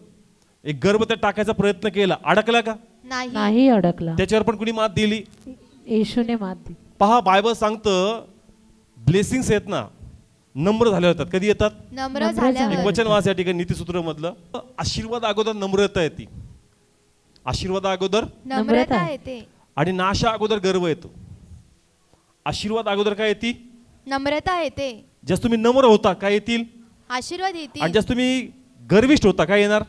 एक गर्भ त्यात टाकायचा प्रयत्न केला, अडकला का? नाही. नाही अडकला. त्याच्यावर पण कुणी मात दिली? येशूने मात दिली. पहा, बायबल सांगतं ब्लेसिंग्स आहेत ना, नम्र झाले होतात. कधी येतात? नम्र नम्र झाल्यावर. एक वचन वाच या ठिकाणी नीतिसूत्र मधलं. आशीर्वाद अगोदर नम्रता येते. आशीर्वाद अगोदर नम्रता येते. आणि नाशा अगोदर गर्व येतो. आशीर्वाद अगोदर काय येते? नम्रता येते, जस तुम्ही नम्र होता काय येतील, आशीर्वाद आणि येतील, जस तुम्ही गर्विष्ठ होता काय येणार,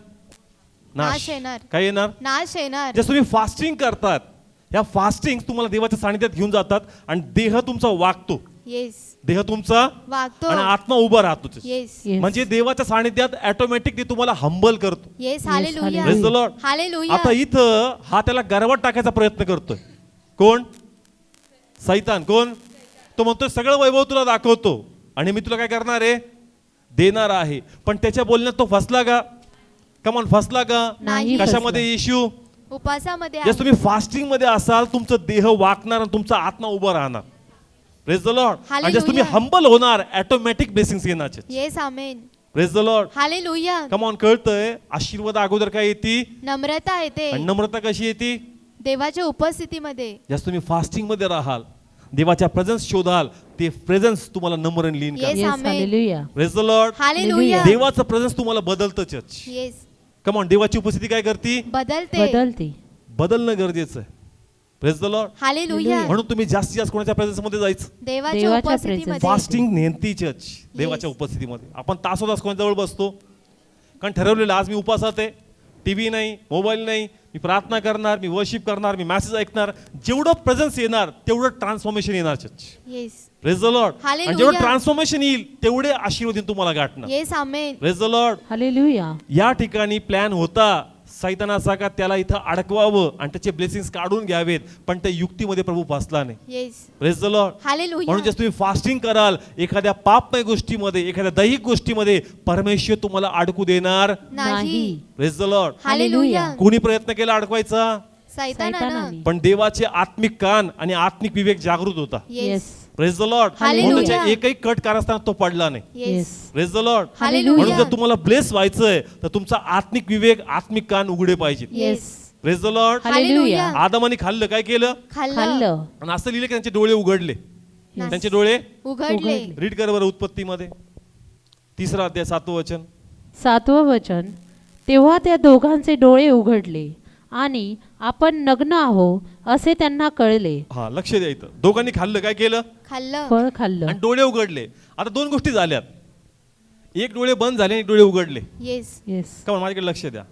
नाश येणार. काय येणार. नाश येणार. जस तुम्ही फास्टिंग करतात, या फास्टिंग तुम्हाला देवाच्या सानिध्यात घेऊन जातात आणि देह तुमचा वागतो, येस, देह तुमचा वागतो. आणि आत्मा उभा राहतो. Yes, Yes. म्हणजे देवाच्या सानिध्यात ऑटोमॅटिकली तुम्हाला हंबल करतो. Yes, Yes, hallelujah, Praise the Lord. Hallelujah. आता इथं हा त्याला गर्वात टाकायचा प्रयत्न करतोय. कोण? सैतान. कोण? तो म्हणतोय सगळं वैभव तुला दाखवतो आणि मी तुला काय करणार आहे, देणार आहे. पण त्याच्या बोलण्यात तो फसला का? कमान फसला का? नाही कशामध्ये? येशू. उपासामध्ये जस तुम्ही फास्टिंग मध्ये असाल, तुमचं देह वाकणार आणि तुमचा आत्मा उभा राहणार. Praise the Lord. आणि जस तुम्ही Hallelujah. हंबल होणार, ऑटोमॅटिक ब्लेसिंग्स येणार. Yes, amen, praise the Lord. Hallelujah. कमान कळतंय, आशीर्वाद अगोदर काय येते नम्रता येते, आणि नम्रता कशी येते? देवाच्या उपस्थितीमध्ये. जस तुम्ही फास्टिंग मध्ये राहाल, देवाच्या प्रेझेन्स शोधाल, ते प्रेझेन्स तुम्हाला नम्र लीन Yes. करेल. Yes Amen. Hallelujah. Praise the Lord. Hallelujah. देवाचं प्रेझेन्स तुम्हाला बदलतं. चर्च येस, कमान, देवाची उपस्थिती काय करते? बदलते. बदलते. बदलणं गरजेचं आहे. Praise the Lord. हालेलुया. म्हणून तुम्ही जास्तीत जास्त कोणाच्या प्रेझेन्स मध्ये जायचं? देवाच्या देवाच्या उपस्थितीमध्ये. फास्टिंग नेहती चर्च देवाच्या उपस्थितीमध्ये. आपण तासोतास कोणाजवळ बसतो, कारण ठरवलेलं आज मी उपासात आहे, टीव्ही नाही, मोबाईल नाही, मी प्रार्थना करणार, मी वर्शिप करणार, मी मेसेज ऐकणार. जेवढं प्रेझेन्स येणार तेवढं ट्रान्सफॉर्मेशन येणार church. Yes, praise the Lord. Hallelujah. आणि जेवढं ट्रान्सफॉर्मेशन येईल तेवढे आशीर्वाद येईल तुम्हाला गाठणार. Yes, amen. Praise the Lord. Hallelujah. या ठिकाणी प्लॅन होता सैतानाचा का त्याला इथं अडकवावं आणि त्याचे ब्लेसिंग्स काढून घ्यावेत, पण त्या युक्तीमध्ये प्रभू फसला नाही. Yes, praise the Lord. Hallelujah. म्हणून जर तुम्ही फास्टिंग कराल, एखाद्या पापमय गोष्टीमध्ये, एखाद्या दैहिक गोष्टीमध्ये, परमेश्वर तुम्हाला अडकू देणार. नाही. Praise the Lord. हालेलुया. कोणी प्रयत्न केला अडकवायचा? सैतानानं. सैतानाने. पण देवाचे आत्मिक कान आणि आत्मिक विवेक जागृत होता. Yes, praise the Lord. Hallelujah. म्हणून त्याच्या एकही कट कारस्थानात तो पडला नाही. Yes, praise the Lord. Hallelujah. म्हणून जर तुम्हाला ब्लेस व्हायचंय तर तुमचा आत्मिक विवेक, आत्मिक कान उघडे पाहिजेत. Yes, praise the Lord. Hallelujah. Adamane खाल्लं, काय केलं? खाल्लं, खाल्लं. आणि असं लिहिलं की त्यांचे डोळे उघडले. त्यांचे डोळे उघडले. रीड कर बरं उत्पत्तीमध्ये 3 अध्याय 7 वचन. 7वं वचन. तेव्हा त्या दोघांचे डोळे उघडले आणि आपण नग्न आहो असे त्यांना कळले. हा, लक्ष द्या इथं. दोघांनी खाल्लं, काय केलं? खाल्लं, फळ खाल्लं. आणि डोळे उघडले. आता दोन गोष्टी झाल्यात, एक डोळे बंद झाले, एक डोळे उघडले. Yes, yes. का माझ्याकडे लक्ष द्या.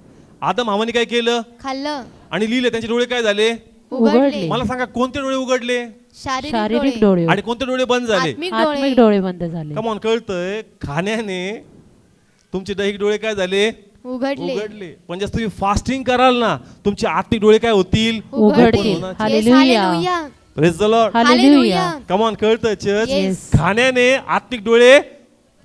आदम हवानी काय केलं खाल्लं, आणि लिहिले, त्यांचे डोळे काय झाले? उघडले. मला सांगा, कोणते डोळे उघडले शारीरिक डोळे आणि कोणते डोळे बंद झाले? आत्मिक आत्मिक डोळे बंद झाले. कमॉन, कळतंय. खाण्याने तुमचे दैहिक डोळे काय झाले? उघडले. उघडले. पण जर तुम्ही फास्टिंग कराल ना, तुमचे आत्मिक डोळे काय होतील? उघडतील. Yes, hallelujah. Hallelujah. Praise the Lord. Hallelujah. Come on, कळतंय Yes. चर्च. खाण्याने आत्मिक डोळे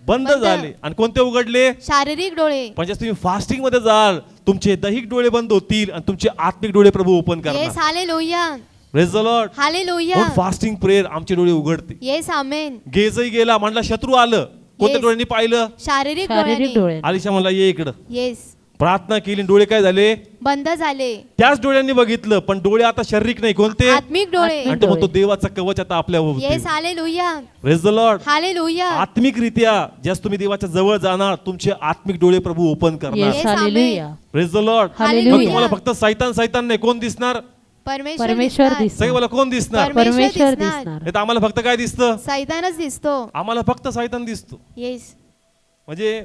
बंद बंद. झाले. आणि कोणते उघडले? शारीरिक डोळे. पण जर तुम्ही फास्टिंग मध्ये जाल, तुमचे दैहिक डोळे बंद होतील आणि तुमचे आत्मिक डोळे प्रभू ओपन येस, करणार. Hallelujah. Praise the Lord. Hallelujah. म्हणून फास्टिंग प्रेयर आमचे डोळे उघडते. येस, आमेन. गेजही गेला, म्हणला शत्रू आलं, कोणत्या Yes. डोळ्यांनी पाहिलं? शारीरिक शारीरिक डोळ्याने. डोळे. आलिशा म्हणला ये इकडं. येस, प्रार्थना केली, डोळे काय झाले? बंद झाले. त्याच डोळ्यांनी बघितलं, पण डोळे आता शारीरिक नाही. कोणते? आत्मिक डोळे. आत्मिक. आणि तो म्हणतो देवाचा कवच आता आपल्यावर येस, होते. Hallelujah. Praise the Lord. Hallelujah. आत्मिक रित्या ज्यास तुम्ही देवाच्या जवळ जाणार, तुमचे आत्मिक डोळे प्रभू ओपन करणार. Yes. Yes, hallelujah. Praise the Lord. Hallelujah. मग तुम्हाला फक्त सैतान नाही, कोण दिसणार? परमेश्वर परमेश्वर दिसणार. दिसणार. सगळे मला कोण दिसणार? परमेश्वर दिसणार. दिसणार. नाही तर आम्हाला फक्त काय दिसतं? सैतानच दिसतो. आम्हाला फक्त सैतान दिसतो. येस, म्हणजे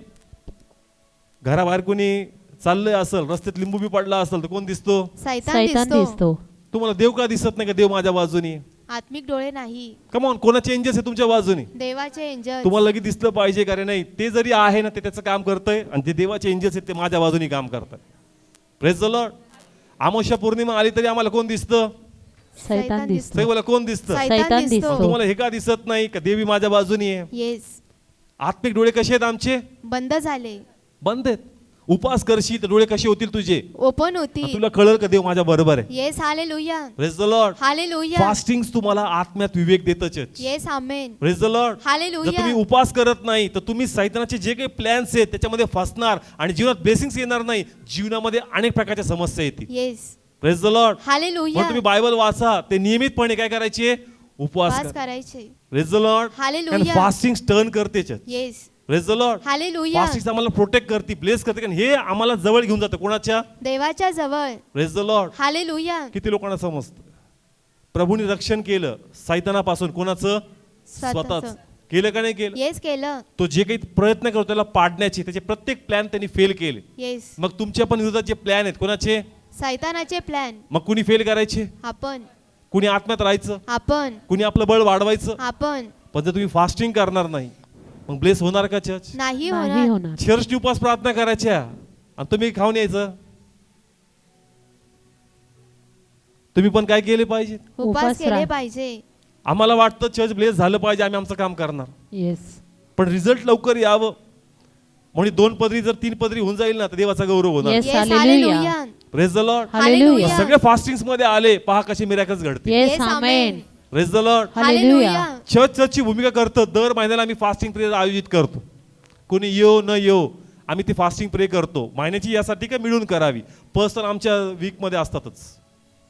घराबाहेर कोणी चाललंय असेल, रस्त्यात लिंबू बी पडला असेल तर कोण दिसतो? सैतान सैतान दिसतो. दिसतो. तुम्हाला देव का दिसत नाही का? देव माझ्या बाजूनी. आत्मिक डोळे नाही, कमॉन, कोणाचे एंजल्स आहे तुमच्या बाजूनी? देवाचे एंजल. तुम्हाला लगेच दिसलं पाहिजे का रे? नाही, ते जरी आहे ना, ते त्याचं काम करतंय आणि ते देवाचे एंजल्स आहेत, ते माझ्या बाजूनी काम करतात. Praise the Lord. अमावस्या पौर्णिमा आली तरी आम्हाला कोण दिसतं? सैतान दिसतो. सगळे मला कोण दिसतं? सैतान सैतान दिसतो. दिसतो. तुम्हाला हे का दिसत नाही का? देवी माझ्या बाजूनी आहे. येस, आत्मिक डोळे कसे आहेत आमचे? बंद झाले. बंद आहेत. उपास करशी तर डोळे कसे होतील तुझे? ओपन होती. तुला कळलं का देव माझ्या बरोबर आहे? Yes, hallelujah. Praise the Lord. Hallelujah. Fasting तुम्हाला आत्म्यात विवेक देतं church. Yes, amen. Praise the Lord. जर हालेलुया. तुम्ही उपास करत नाही तर तुम्ही सैतानाचे जे काही प्लॅन्स आहेत त्याच्यामध्ये फसणार आणि जीवनात ब्लेसिंग्स येणार नाही. जीवनामध्ये अनेक प्रकारच्या समस्या येतील. Yes, praise the Lord. Hallelujah. म्हणून तुम्ही बायबल वाचा, ते नियमितपणे काय करायचे? उपवास वास करा. करायचे. Praise the Lord. Hallelujah. Fasting turn करते church. Yes, praise the Lord. Hallelujah. Fasting आम्हाला प्रोटेक्ट करते, ब्लेस करते, कारण हे आम्हाला जवळ घेऊन जातं. कोणाच्या? देवाच्या जवळ. Praise the Lord. हालेलुया. किती लोकांना समजतं? प्रभूने रक्षण केलं सैतानापासून. कोणाचं? स्वतःच. केलं का नाही केलं? येस केलं. तो जे काही प्रयत्न करतो त्याला पाडण्याचे त्याचे प्रत्येक प्लॅन त्यांनी फेल केले. येस. मग तुमच्या पण विरोधात जे प्लॅन आहेत कोणाचे? सैतानाचे प्लॅन. मग कुणी फेल करायचे? आपण. कुणी आत्म्यात राहायचं? आपण. कुणी आपलं बळ वाढवायचं? आपण. पण जर तुम्ही फास्टिंग करणार नाही मग ब्लेस होणार का चर्च? नाही नाही होणार. होणार. चर्चनी उपास प्रार्थना करायच्या आणि तुम्ही खाऊन यायचं. तुम्ही पण काय केले पाहिजे? उपास उपास केले राहा. पाहिजे. आम्हाला वाटतं चर्च ब्लेस झालं पाहिजे आम्ही आमचं काम करणार, येस. पण रिझल्ट लवकर यावं म्हणजे 2 पदरी जर 3 पदरी होऊन जाईल ना तर देवाचा गौरव होणार. Yes. Yes. Hallelujah. Hallelujah. Praise the Lord. Hallelujah. सगळे फास्टिंग्स मध्ये आले, पहा कसे मिरॅकल्स घडते. Yes. Yes, amen. Amen. Praise the Lord. Hallelujah. चर्चची भूमिका करतं. दर महिन्याला आम्ही फास्टिंग प्रेयर आयोजित करतो. कोणी येऊ न येऊ आम्ही ती फास्टिंग प्रे करतो. महिन्याची यासाठी का मिळून करावी, पर्सन आमच्या वीक मध्ये असतातच.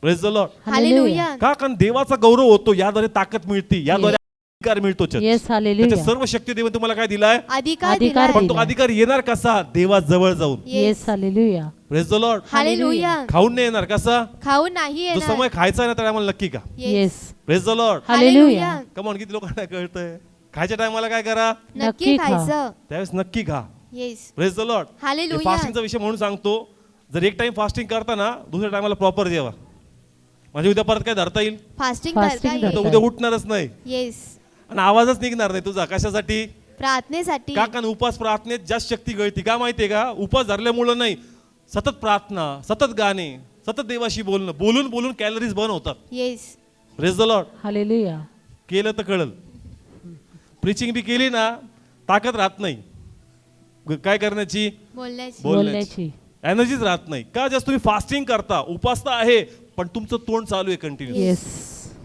Praise the Lord. हालेलुया. का? कारण देवाचा गौरव होतो, याद्वारे ताकद मिळते, याद्वारे अधिकार मिळतो. Church yes. हालेलुया. त्याचे सर्व शक्ती देव तुम्हाला काय दिलाय? अधिकार अधिकार दिलाय. पण तो अधिकार येणार कसा? देवाजवळ जाऊन. Yes. Hallelujah. Praise the Lord. Hallelujah. खाऊन नाही येणार कसा? खाऊन नाही जो येणार. समय खायचा आहे ना त्या टायमाला नक्की का? Yes. Praise the Lord. Hallelujah. Come on, किती लोकांना कळतंय? खायच्या टायमाला काय करा? नक्की नक्की खा. खायचं. त्यावेळेस नक्की खा. Yes. Praise the Lord. Hallelujah. फास्टिंगचा विषय म्हणून सांगतो, जर एक टाइम फास्टिंग करताना दुसऱ्या टायमाला प्रॉपर जेवा, म्हणजे उद्या परत काय धरता येईल? फास्टिंग Fasting करता तर येईल. उद्या उठणारच नाही येस. आणि आवाजच निघणार नाही तुझा. कशासाठी? प्रार्थनेसाठी. का? कारण उपास प्रार्थनेत जास्त शक्ती गळती. का माहितीये का? उपास धरल्यामुळं नाही, सतत प्रार्थना, सतत गाणे, सतत देवाशी बोलणं, बोलून बोलून कॅलरीज बर्न होतात. Yes. Praise the Lord. Hallelujah. केलं तर कळल. प्रीचिंग बी केली ना ताकद राहत नाही काय करण्याची, बोलण्याची. बोलण्याची. एनर्जीच राहत नाही. का? जास्त तुम्ही फास्टिंग करता, उपास तर आहे पण तुमचं तोंड चालू आहे कंटिन्यू, येस.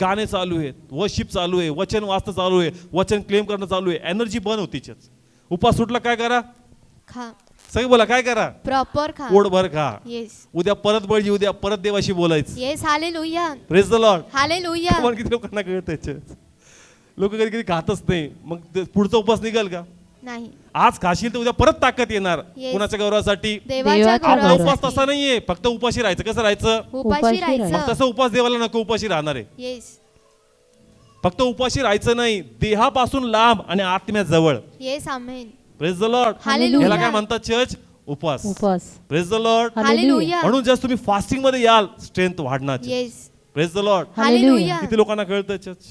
गाणे चालू आहेत, वर्शिप चालू आहे, वचन वाचणं चालू आहे, वचन क्लेम करणं चालू आहे, एनर्जी बर्न होतीच. उपास सुटला काय करा? खा. सगळे बोला काय करा? प्रॉपर खा. पोटभर खा. येस. उद्या परत बळजी, उद्या परत देवाशी बोलायचं. Yes. Hallelujah. Praise the Lord. Hallelujah. तुम्हाला किती लोकांना कळतं? लोक कधी कधी खातच नाही, मग ते पुढचा उपास निघाल का? नाही. आज खाशील तर उद्या परत ताकद येणार. Yes. कुणाच्या गौरवासाठी? देवाच्या देवाच्या आपला उपास गौरवासाठी. तसा नाहीये फक्त उपाशी राहायचं. कसं राहायचं? उपाशी उपाशी मग राहायचं. तसं उपास देवाला नको, उपाशी राहणार आहे. येस. फक्त उपाशी राहायचं नाही, देहापासून लांब आणि आत्म्या जवळ. Yes. Amen. Praise the Lord. Hallelujah. याला काय म्हणतात चर्च? उपास. उपास. Praise the Lord. हालेलुया. म्हणून जर तुम्ही फास्टिंग मध्ये याल स्ट्रेंथ वाढणार. Yes. Praise the Lord. Hallelujah. किती लोकांना कळतं चर्च?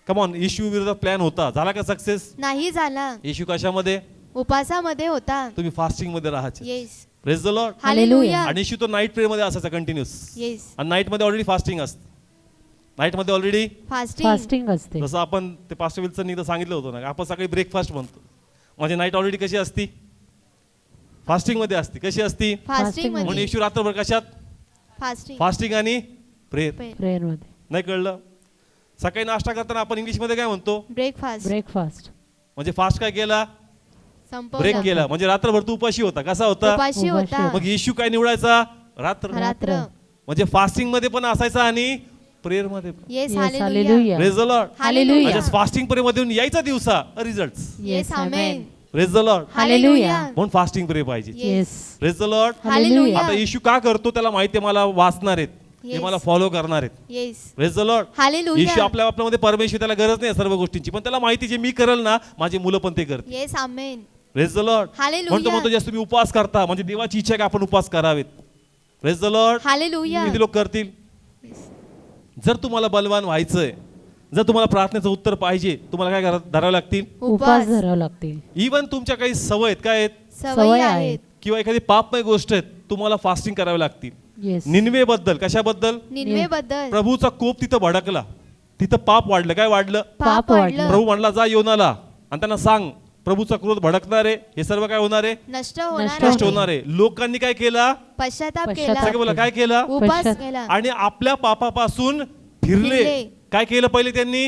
कमॉन, येशू विरोधात प्लॅन होता, झाला का सक्सेस? नाही झाला. येशू कशामध्ये? उपासामध्ये होता. तुम्ही फास्टिंग मध्ये राहायचे. Yes. Praise the Lord. Hallelujah. आणि येशू तो नाईट प्रेयर मध्ये असायचा कंटिन्यूस. येस. आणि नाईट मध्ये ऑलरेडी फास्टिंग असतं. नाईट मध्ये ऑलरेडी फास्टिंग. फास्टिंग असते. जसं आपण ते पास्टर विल्सन एकदा सांगितलं होतं ना, आपण सकाळी ब्रेकफास्ट म्हणतो, म्हणजे नाईट ऑलरेडी कशी असती? फास्टिंग मध्ये असती. कशी असती? फास्टिंग म्हणून मध्ये. येशू रात्रभर कशात? फास्टिंग. फास्टिंग आणि प्रेयर. प्रेयर मध्ये. नाही कळलं? सकाळी नाश्ता करताना आपण इंग्लिश मध्ये काय म्हणतो? ब्रेकफास्ट. ब्रेकफास्ट. म्हणजे फास्ट काय केला? संपवला. ब्रेक केला. म्हणजे रात्रभर तू उपाशी होता. कसा होता? उपाशी होता. मग येशू काय निवडायचा? रात्र. रात्र. म्हणजे फास्टिंग मध्ये पण असायचा आणि प्रेयर मध्ये पण. Yes. Yes. Hallelujah. Hallelujah. Praise the Lord. Hallelujah. म्हणजे फास्टिंग प्रे मधून यायचा दिवसा results. Yes. Amen. Praise the Lord. Hallelujah. म्हणून फास्टिंग प्रे पाहिजे. Yes. Praise the Lord. Hallelujah. आता येशू का करतो त्याला माहिती आहे, मला वाचणार आहेत, हे Yes. मला फॉलो करणार आहेत. Yes. Praise the Lord. Hallelujah. येशू आपल्यामध्ये परमेश्वर, त्याला गरज नाही सर्व गोष्टींची, पण त्याला माहिती जे मी करेल ना माझी मुलं पण ते करतील. Yes. Amen. Praise the Lord. Hallelujah. म्हणतो जास्त तुम्ही उपवास करता म्हणजे देवाची इच्छा आहे की आपण उपवास करावेत. Praise the Lord. हालेलुया. किती लोक करतील? जर तुम्हाला बलवान व्हायचंय, जर तुम्हाला प्रार्थनेचं उत्तर पाहिजे, तुम्हाला काय धरावं लागतील? उपास धरावे लागतील. इवन तुमच्या काही सवय आहेत, काय आहेत, सवयी आहेत. किंवा एखादी पापमय गोष्ट आहेत, तुम्हाला फास्टिंग करावी लागतील. येस. निनवे बद्दल, कशाबद्दल? निनवे बद्दल. प्रभूचा कोप तिथं भडकला, तिथं पाप वाढलं. काय वाढलं? पाप वाढलं. वाढलं. प्रभू म्हणला जा योनाला आणि त्यांना सांग प्रभूचा क्रोध भडकणार आहे, हे सर्व काय होणार आहे? नष्ट होणार नष्ट नष्ट आहे. होणार आहे. लोकांनी काय केला? पश्चाताप पश्चाताप. केला. सगळे बोला काय केला? उपास पश्चात- केला. आणि आपल्या पापापासून फिरले. फिरले. काय केलं पहिले त्यांनी?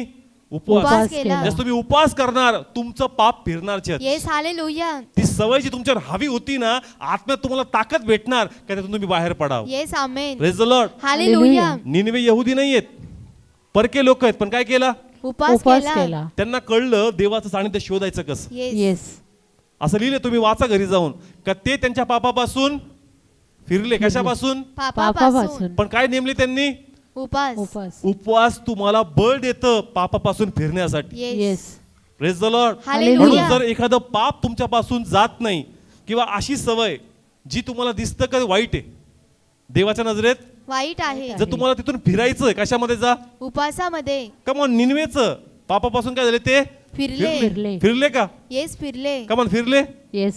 उपवास. उपास केला. जर तुम्ही उपवास करणार तुमचं पाप फिरणार. येस. हालेलुया. ती सवय जी तुमच्यावर हवी होती ना, आत्म्यात तुम्हाला ताकद भेटणार का त्यातून तुम्ही बाहेर पडावं. Yes. Amen. Praise the Lord. Hallelujah. निनवे यहुदी नाहीयेत, परके लोक आहेत, पण काय केला? उपास उपास केला. केला. त्यांना कळलं देवाचं सानिध्य शोधायचं कसं. येस. येस. असं लिहिले, तुम्ही वाचा घरी जाऊन, का ते त्यांच्या पापापासून फिरले. कशापासून? पापापासून. पापापासून. पण काय नेमले त्यांनी? उपास. उपास. उपवास तुम्हाला बळ देतं पापापासून फिरण्यासाठी. Yes. Yes. Praise the Lord. Hallelujah. म्हणून जर एखादं पाप तुमच्यापासून जात नाही किंवा अशी सवय जी तुम्हाला दिसतं का वाईट आहे देवाच्या नजरेत, वाईट आहे, जर तुम्हाला तिथून फिरायचंय कशामध्ये जा, उपासामध्ये कमॉन निनवेचं पापापासून काय झाले ते फिरले. फिरले का, येस फिरले. कमॉन फिरले. येस.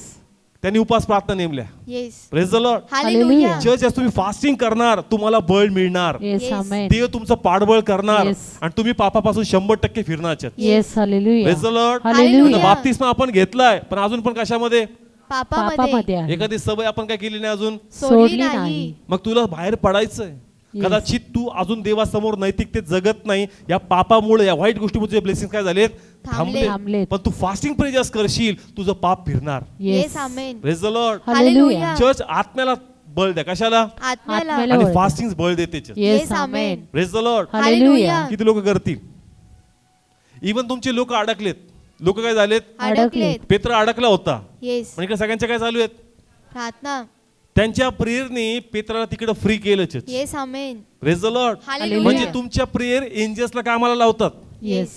त्यांनी उपास प्रार्थना नेमल्या. Yes. Praise the Lord. Hallelujah. Church आज तुम्ही फास्टिंग करणार तुम्हाला बळ मिळणार, येस. Yes. आमेन. देव तुमचं पाठबळ करणार Yes. आणि तुम्ही पापापासून 100% फिरणार. Church yes. Hallelujah. Praise the Lord. Hallelujah. बाप्तिस्मा आपण घेतलाय पण अजून पण कशामध्ये, पापामध्ये पापामध्ये आहे. एखादी सवय आपण काय केली नाही अजून, सोडली नाही. मग तुला बाहेर पडायचंय. Yes. कदाचित तू अजून देवासमोर नैतिकतेत जगत नाही, या पापामुळे या वाईट गोष्टीमुळे ब्लेसिंग काय झालेत, थांबले. थांबलेत. पण तू फास्टिंग प्रेजस करशील तुझं पाप फिरणार. Yes. Amen. Praise the Lord. Hallelujah. Church आत्म्याला बळ द्या, कशाला, आत्म्याला. आत्म्याला. आणि बळ. फास्टिंग बळ देते. Church yes. Yes. Amen. Amen. Praise the Lord. Hallelujah. किती लोक करतील, इवन तुमचे लोक अडकलेत, लोक काय झालेत, अडकलेत. पेत्र अडकला होता. येस. पण इकडे सगळ्यांच्या काय चालू आहेत, प्रार्थना. त्यांच्या प्रेयरने पेत्राला तिकडे फ्री केलं. Church yes. Amen. Praise the Lord. Hallelujah. म्हणजे तुमच्या प्रेयर एंजल्सला कामाला लावतात. येस.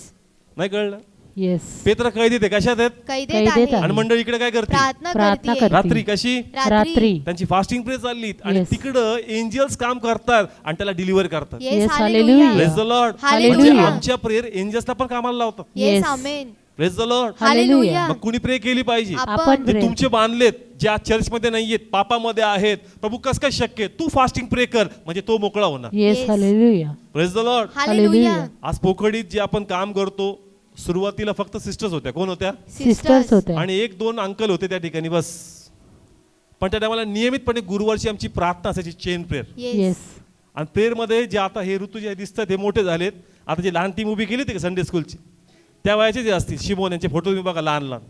नाही कळलं, येस. पेत्र कैदेत आहे, कशात आहेत, कैदेत कैदेत आहे. आहे. आणि मंडळी इकडे काय करते, प्रार्थना प्रार्थना करते. करते. रात्री कशी, रात्री. त्यांची फास्टिंग प्रे चाललीत आणि Yes. तिकडं एंजल्स काम करतात आणि त्याला डिलिव्हर करतात. Yes. Yes. Hallelujah. Hallelujah. Praise the Lord. Hallelujah. म्हणजे आमच्या प्रेयर एंजल्सला पण कामाला लावतात. Yes. Yes. Amen. Praise the Lord. Hallelujah. मग कुणी प्रे केली पाहिजे, आपण जे pray. तुमचे बांधलेत, जे आज चर्चमध्ये नाहीयेत, पापामध्ये आहेत, प्रभू कस काय शक्य, तू फास्टिंग प्रे कर म्हणजे तो मोकळा होणार. Yes. Yes. Hallelujah. Praise the Lord. Hallelujah. Hallelujah. आज पोखडीत जे आपण काम करतो, सुरुवातीला फक्त सिस्टर्स होत्या. कोण होत्या, सिस्टर्स होते. आणि 1-2 अंकल होते त्या ठिकाणी बस. पण त्या टायमाला नियमितपणे गुरुवारची आमची प्रार्थना असायची, चेन प्रेयर. येस. येस. आणि प्रेयर मध्ये जे आता हे ऋतू जे दिसतात हे मोठे झालेत. आता जे लहान टीम उभी केली होती संडे स्कूलची, त्या वयाचे जे असतील, शिमोन यांचे फोटो तुम्ही बघा, लहान लहान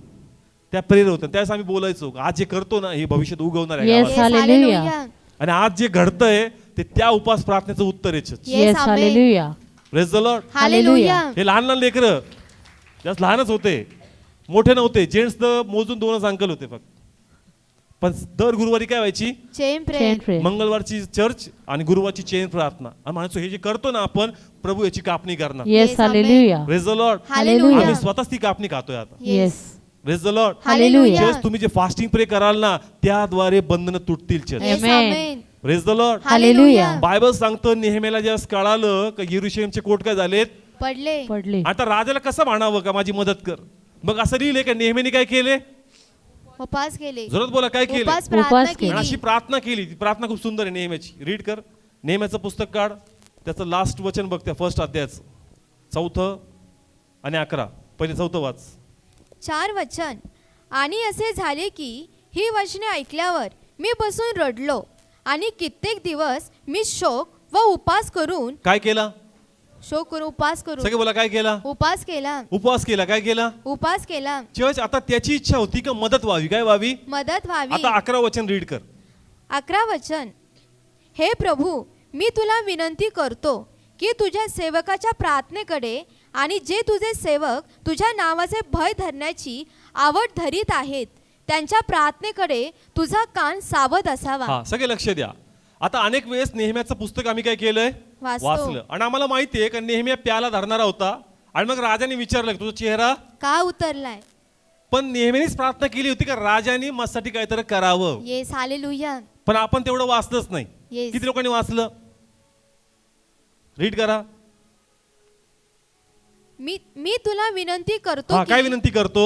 त्या प्रेयर होत्या. त्यावेळेस आम्ही बोलायचो आज जे करतो ना हे भविष्यात उगवणार आहे Yes. गावात. येस. हालेलुया. हालेलुया. आणि आज जे घडतंय ते त्या उपास प्रार्थनेचं उत्तर आहे. Yes. Yes. Amen. Hallelujah. Praise the Lord. Hallelujah. हे लहान लहान लेकरं जास्त लहानच होते, मोठे नव्हते. जेंट्स मोजून 2च अंकल होते फक्त. पण दर गुरुवारी काय व्हायची, चेन प्रेयर. चेन प्रे. मंगळवारची चर्च आणि गुरुवारची चेन प्रार्थना. आणि म्हणायचो हे जे करतो ना आपण, प्रभू याची कापणी करणार. Yes. Yes. Amen. Hallelujah. Praise the Lord. Hallelujah. आम्ही स्वतःच ती कापणी खातोय आता. Yes. Praise the Lord. Hallelujah. Church तुम्ही जे फास्टिंग प्रे कराल ना त्याद्वारे बंधनं तुटतील. Church yes. Amen. Amen. Praise the Lord. Hallelujah. Bible सांगतं नेहमीला जेव्हा कळालं का यरूशलेमचे कोट काय झालेत, पडले. पडले. आता राजाला कसं म्हणावं का माझी मदत कर. मग असं लिहिलंय का नेहमीने काय केले, उपास केले. जोरात बोला काय केले, उपास उपास प्रार्थना केले. आणि अशी केली. प्रार्थना केली. ती प्रार्थना खूप सुंदर आहे नेहमीची. रीड कर, नेहमीचं पुस्तक काढ, त्याचं लास्ट वचन बघ, त्या फर्स्ट अध्यायाचं 4 आणि 11. पहिले 4 वाच. 4 वचन. आणि असे झाले की ही वचने ऐकल्यावर मी बसून रडलो आणि कित्येक दिवस मी शोक व उपास करून काय केला, उपास करून सगळे बोला काय केला, उपास केला. उपवास केला. काय केला, उपास केला. चर्च आता त्याची इच्छा होती का मदत व्हावी. काय व्हावी, मदत व्हावी. आता 11 वचन रीड कर. 11 वचन. हे प्रभू, मी तुला विनंती करतो की तुझ्या सेवकाच्या प्रार्थनेकडे आणि जे तुझे सेवक तुझ्या नावाचे भय धरण्याची आवड धरीत आहेत त्यांच्या प्रार्थनेकडे तुझा कान सावध असावा. हा सगळे लक्ष द्या. आता अनेक वेळेस नेहम्याचं पुस्तक आम्ही काय केलंय, वाचतो. वाचलं. आणि आम्हाला माहिती आहे का नेहम्या प्याला धरणारा होता. आणि मग राजाने विचारलं की तुझा चेहरा का उतरलाय. पण नेहमीच प्रार्थना केली होती का राजाने माझ्यासाठी काहीतरी करावं. येस. हालेलुया. पण आपण तेवढं वाचलंच नाही. Yes. किती लोकांनी वाचलं, रीड करा. मी तुला विनंती करतो हा काय की विनंती करतो,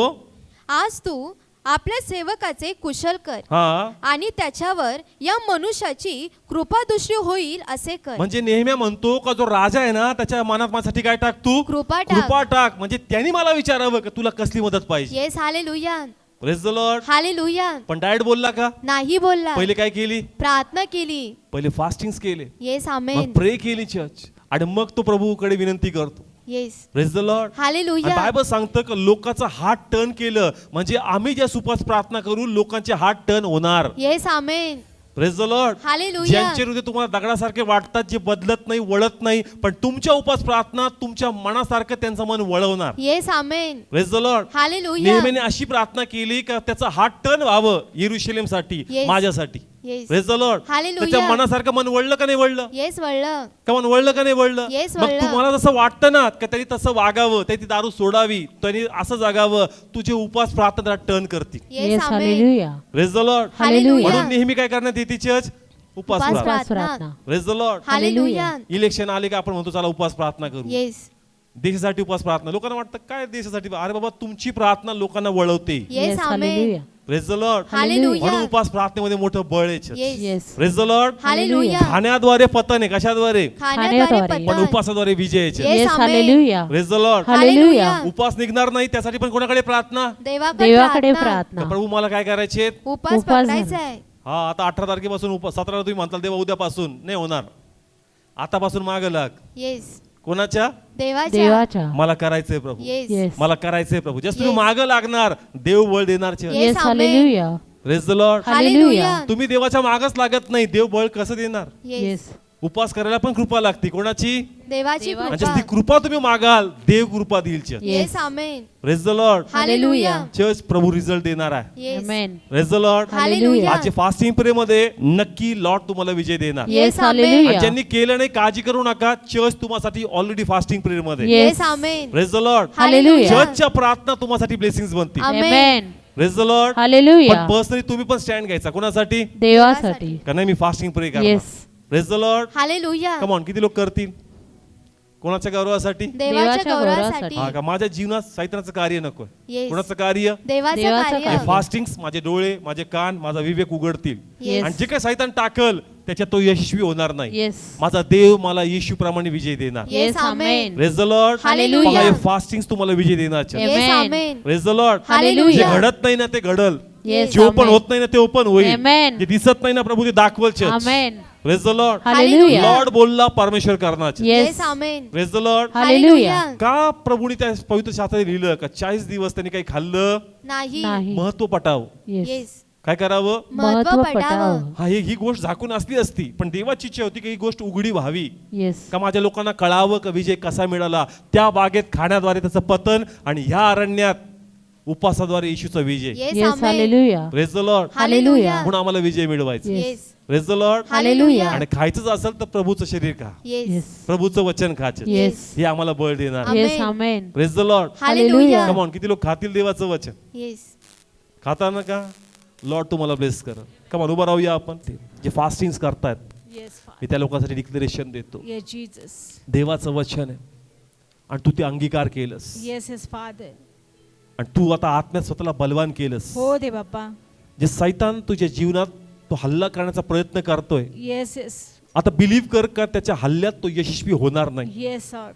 आज तू आपल्या सेवकाचे कुशल कर हा आणि त्याच्यावर या मनुष्याची कृपादृष्टी होईल असे कर. म्हणजे नेहमी म्हणतो का जो राजा आहे ना त्याच्या मनात माझ्यासाठी काय टाक, तू कृपा टाक. कृपा टाक. म्हणजे त्यांनी मला विचारावं का तुला कसली मदत पाहिजे. Yes. Hallelujah. Praise the Lord. Hallelujah. पण डायरेक्ट बोलला का, नाही बोलला. पहिले काय केली, प्रार्थना केली. पहिले फास्टिंग केले, येस. मग आमेन. प्रे केली चर्च, आणि मग तो प्रभूकडे विनंती करतो. Yes. Praise the Lord. Hallelujah. Bible सांगतं की लोकांचा हात टर्न केलं म्हणजे आम्ही ज्या सुपास प्रार्थना करू लोकांचे हात टर्न होणार. Yes. Amen. Praise the Lord. Hallelujah. ज्यांचे हृदय तुम्हाला दगडासारखे वाटतात, जे बदलत नाही, वळत नाही, पण तुमच्या उपास प्रार्थना तुमच्या मनासारखं त्यांचं मन वळवणार. Yes. Amen. Praise the Lord. Hallelujah. नेहमीने अशी प्रार्थना केली का त्याचा हात टर्न व्हावं यरूशलेमसाठी, Yes. माझ्यासाठी. Yes. Praise the Lord. Hallelujah. त्याच्या मनासारखं मन वळलं का नाही वळलं? येस वळलं. का मन वळलं का नाही वळलं? Yes, मग वळलं. तुम्हाला जसं वाटतं ना का त्यांनी तसं वागावं, त्यांनी ती दारू सोडावी, त्यांनी असं जगावं, तुझे उपास प्रार्थना टर्न करतील. Yes yes amen. Hallelujah. Praise the Lord. Hallelujah. म्हणून नेहमी काय करण्यात येते चर्च? उपास उपास प्रार्थना. उपास प्रार्थना. Praise the Lord. Hallelujah. Election आले का आपण म्हणतो चला उपास प्रार्थना करू. येस. देशासाठी उपास प्रार्थना. लोकांना वाटतं काय देशासाठी? अरे बाबा तुमची प्रार्थना लोकांना वळवते. Yes amen. Hallelujah. Praise the Lord. Hallelujah. म्हणून उपास प्रार्थनेमध्ये मोठं बळ आहे church. Yes. Yes. Praise the Lord. Hallelujah. खाण्याद्वारे पतन आहे, कशाद्वारे? खाण्याद्वारे खाण्याद्वारे. पण पतन. उपासाद्वारे विजय आहे church. Yes, yes amen. Hallelujah. Praise the Lord. Hallelujah. उपास निघणार नाही त्यासाठी पण कोणाकडे प्रार्थना? देवाकडे देवाकडे प्रार्थना. प्रार्थना. प्रभू मला काय करायचे? उपास उपास पकडायचा आहे. हा आता 18 तारखेपासून 17 तुम्ही म्हणताल देवा उद्यापासून नाही होणार. आतापासून मागं लाग. येस. कोणाच्या? देवाच्या. देवाच्या. मला करायचंय प्रभू. येस. येस. मला करायचंय प्रभू. जस्ट तुम्ही Yes. मागं लागणार देव बळ देणार church. Yes, yes amen. Hallelujah. Praise the Lord. Hallelujah. तुम्ही देवाच्या मागच लागत नाही, देव बळ कसं देणार? येस. येस. उपास करायला पण कृपा लागते. कोणाची? देवाची म्हणजे कृपा. ती कृपा तुम्ही मागाल देव कृपा देईल church. Yes amen. Praise the Lord. Hallelujah. Church प्रभू रिझल्ट देणार आहे. Yes. Amen. Praise the Lord. Hallelujah. आजचे फास्टिंग प्रे मध्ये नक्की लॉर्ड तुम्हाला विजय देणार. Yes Yes, amen. आणि हालेलुया. ज्यांनी केलं नाही काळजी करू नका, चर्च तुम्हासाठी ऑलरेडी फास्टिंग प्रेयर मध्ये. Yes. Yes amen. Praise the Lord. Hallelujah. चर्चच्या प्रार्थना तुम्हासाठी ब्लेसिंग्स बनतील. Amen. Amen. Praise the Lord. Hallelujah. पण पर्सनली तुम्ही पण स्टँड घ्यायचा. कोणासाठी? देवासाठी. का नाही मी फास्टिंग प्रे करणार. Yes. Praise the Lord. Hallelujah. Come on, किती लोक करतील? कोणाच्या गौरवासाठी? देवाच्या देवाच्या गौरवासाठी. हा का माझ्या जीवनात सैतानाचं कार्य नको. Yes. कोणाचं कार्य? देवाचं देवाचं कार्य. कार्य. फास्टिंग्स माझे डोळे, माझे कान, माझा विवेक उघडतील. Yes. आणि जे काही सैतान टाकल त्याच्यात तो यशस्वी होणार नाही. येस. माझा देव मला येशू प्रमाणे विजय देणार. Yes, yes amen. Amen. Praise the Lord. Hallelujah. बघा, हे फास्टिंग्स तुम्हाला विजय देणार. Amen. Yes amen. Praise the Lord. जे हालेलुया. घडत नाही ना ते घडल. येस जे ओपन आमेन. होत नाही ना ते ओपन होईल. Amen. जे दिसत नाही ना प्रभू ते दाखवल church. Amen. Praise the Lord. Hallelujah. Lord बोलला परमेश्वर करणार. Yes. Yes amen. Praise the Lord. Hallelujah. का प्रभूने त्या पवित्र शास्त्रात लिहिलं का 40 दिवस त्यांनी काही खाल्लं नाही. नाही. महत्व पटावं. येस. येस. काय करावं? महत्व पटावं. हा ही गोष्ट झाकून असली असती पण देवाची इच्छा होती की ही गोष्ट उघडी व्हावी. येस. का माझ्या लोकांना कळावं का विजय कसा मिळाला. त्या बागेत खाण्याद्वारे त्याचं पतन आणि ह्या अरण्यात उपासाद्वारे येशूचा विजय. Yes yes amen. Hallelujah. Praise the Lord. Hallelujah. म्हणून आम्हाला विजय मिळवायचा. Yes. Praise the Lord. Hallelujah. आणि खायचंच असेल तर प्रभूचं शरीर खा, येस. येस. प्रभूचं वचन खायचं. येस. हे आम्हाला बळ देणार. Amen. Yes amen. Praise the Lord. Hallelujah. Come on, किती लोक खातील देवाचं वचन? येस. खाताना का लॉर्ड तुम्हाला ब्लेस कर. कम ऑन, उभं राहूया आपण. जे फास्टिंग करतायत येस मी त्या लोकांसाठी डिक्लेरेशन देतो. Yes Jesus. देवाचं वचन आहे आणि तू ते अंगीकार केलंस येस येस फादर. आणि तू आता आत्म्यात स्वतःला बलवान केलंस. हो दे बाप्पा. जे सैतान तुझ्या जीवनात तो हल्ला करण्याचा प्रयत्न करतोय, येस येस. आता बिलीव्ह कर का त्याच्या हल्ल्यात तो यशस्वी होणार नाही. Yes sir.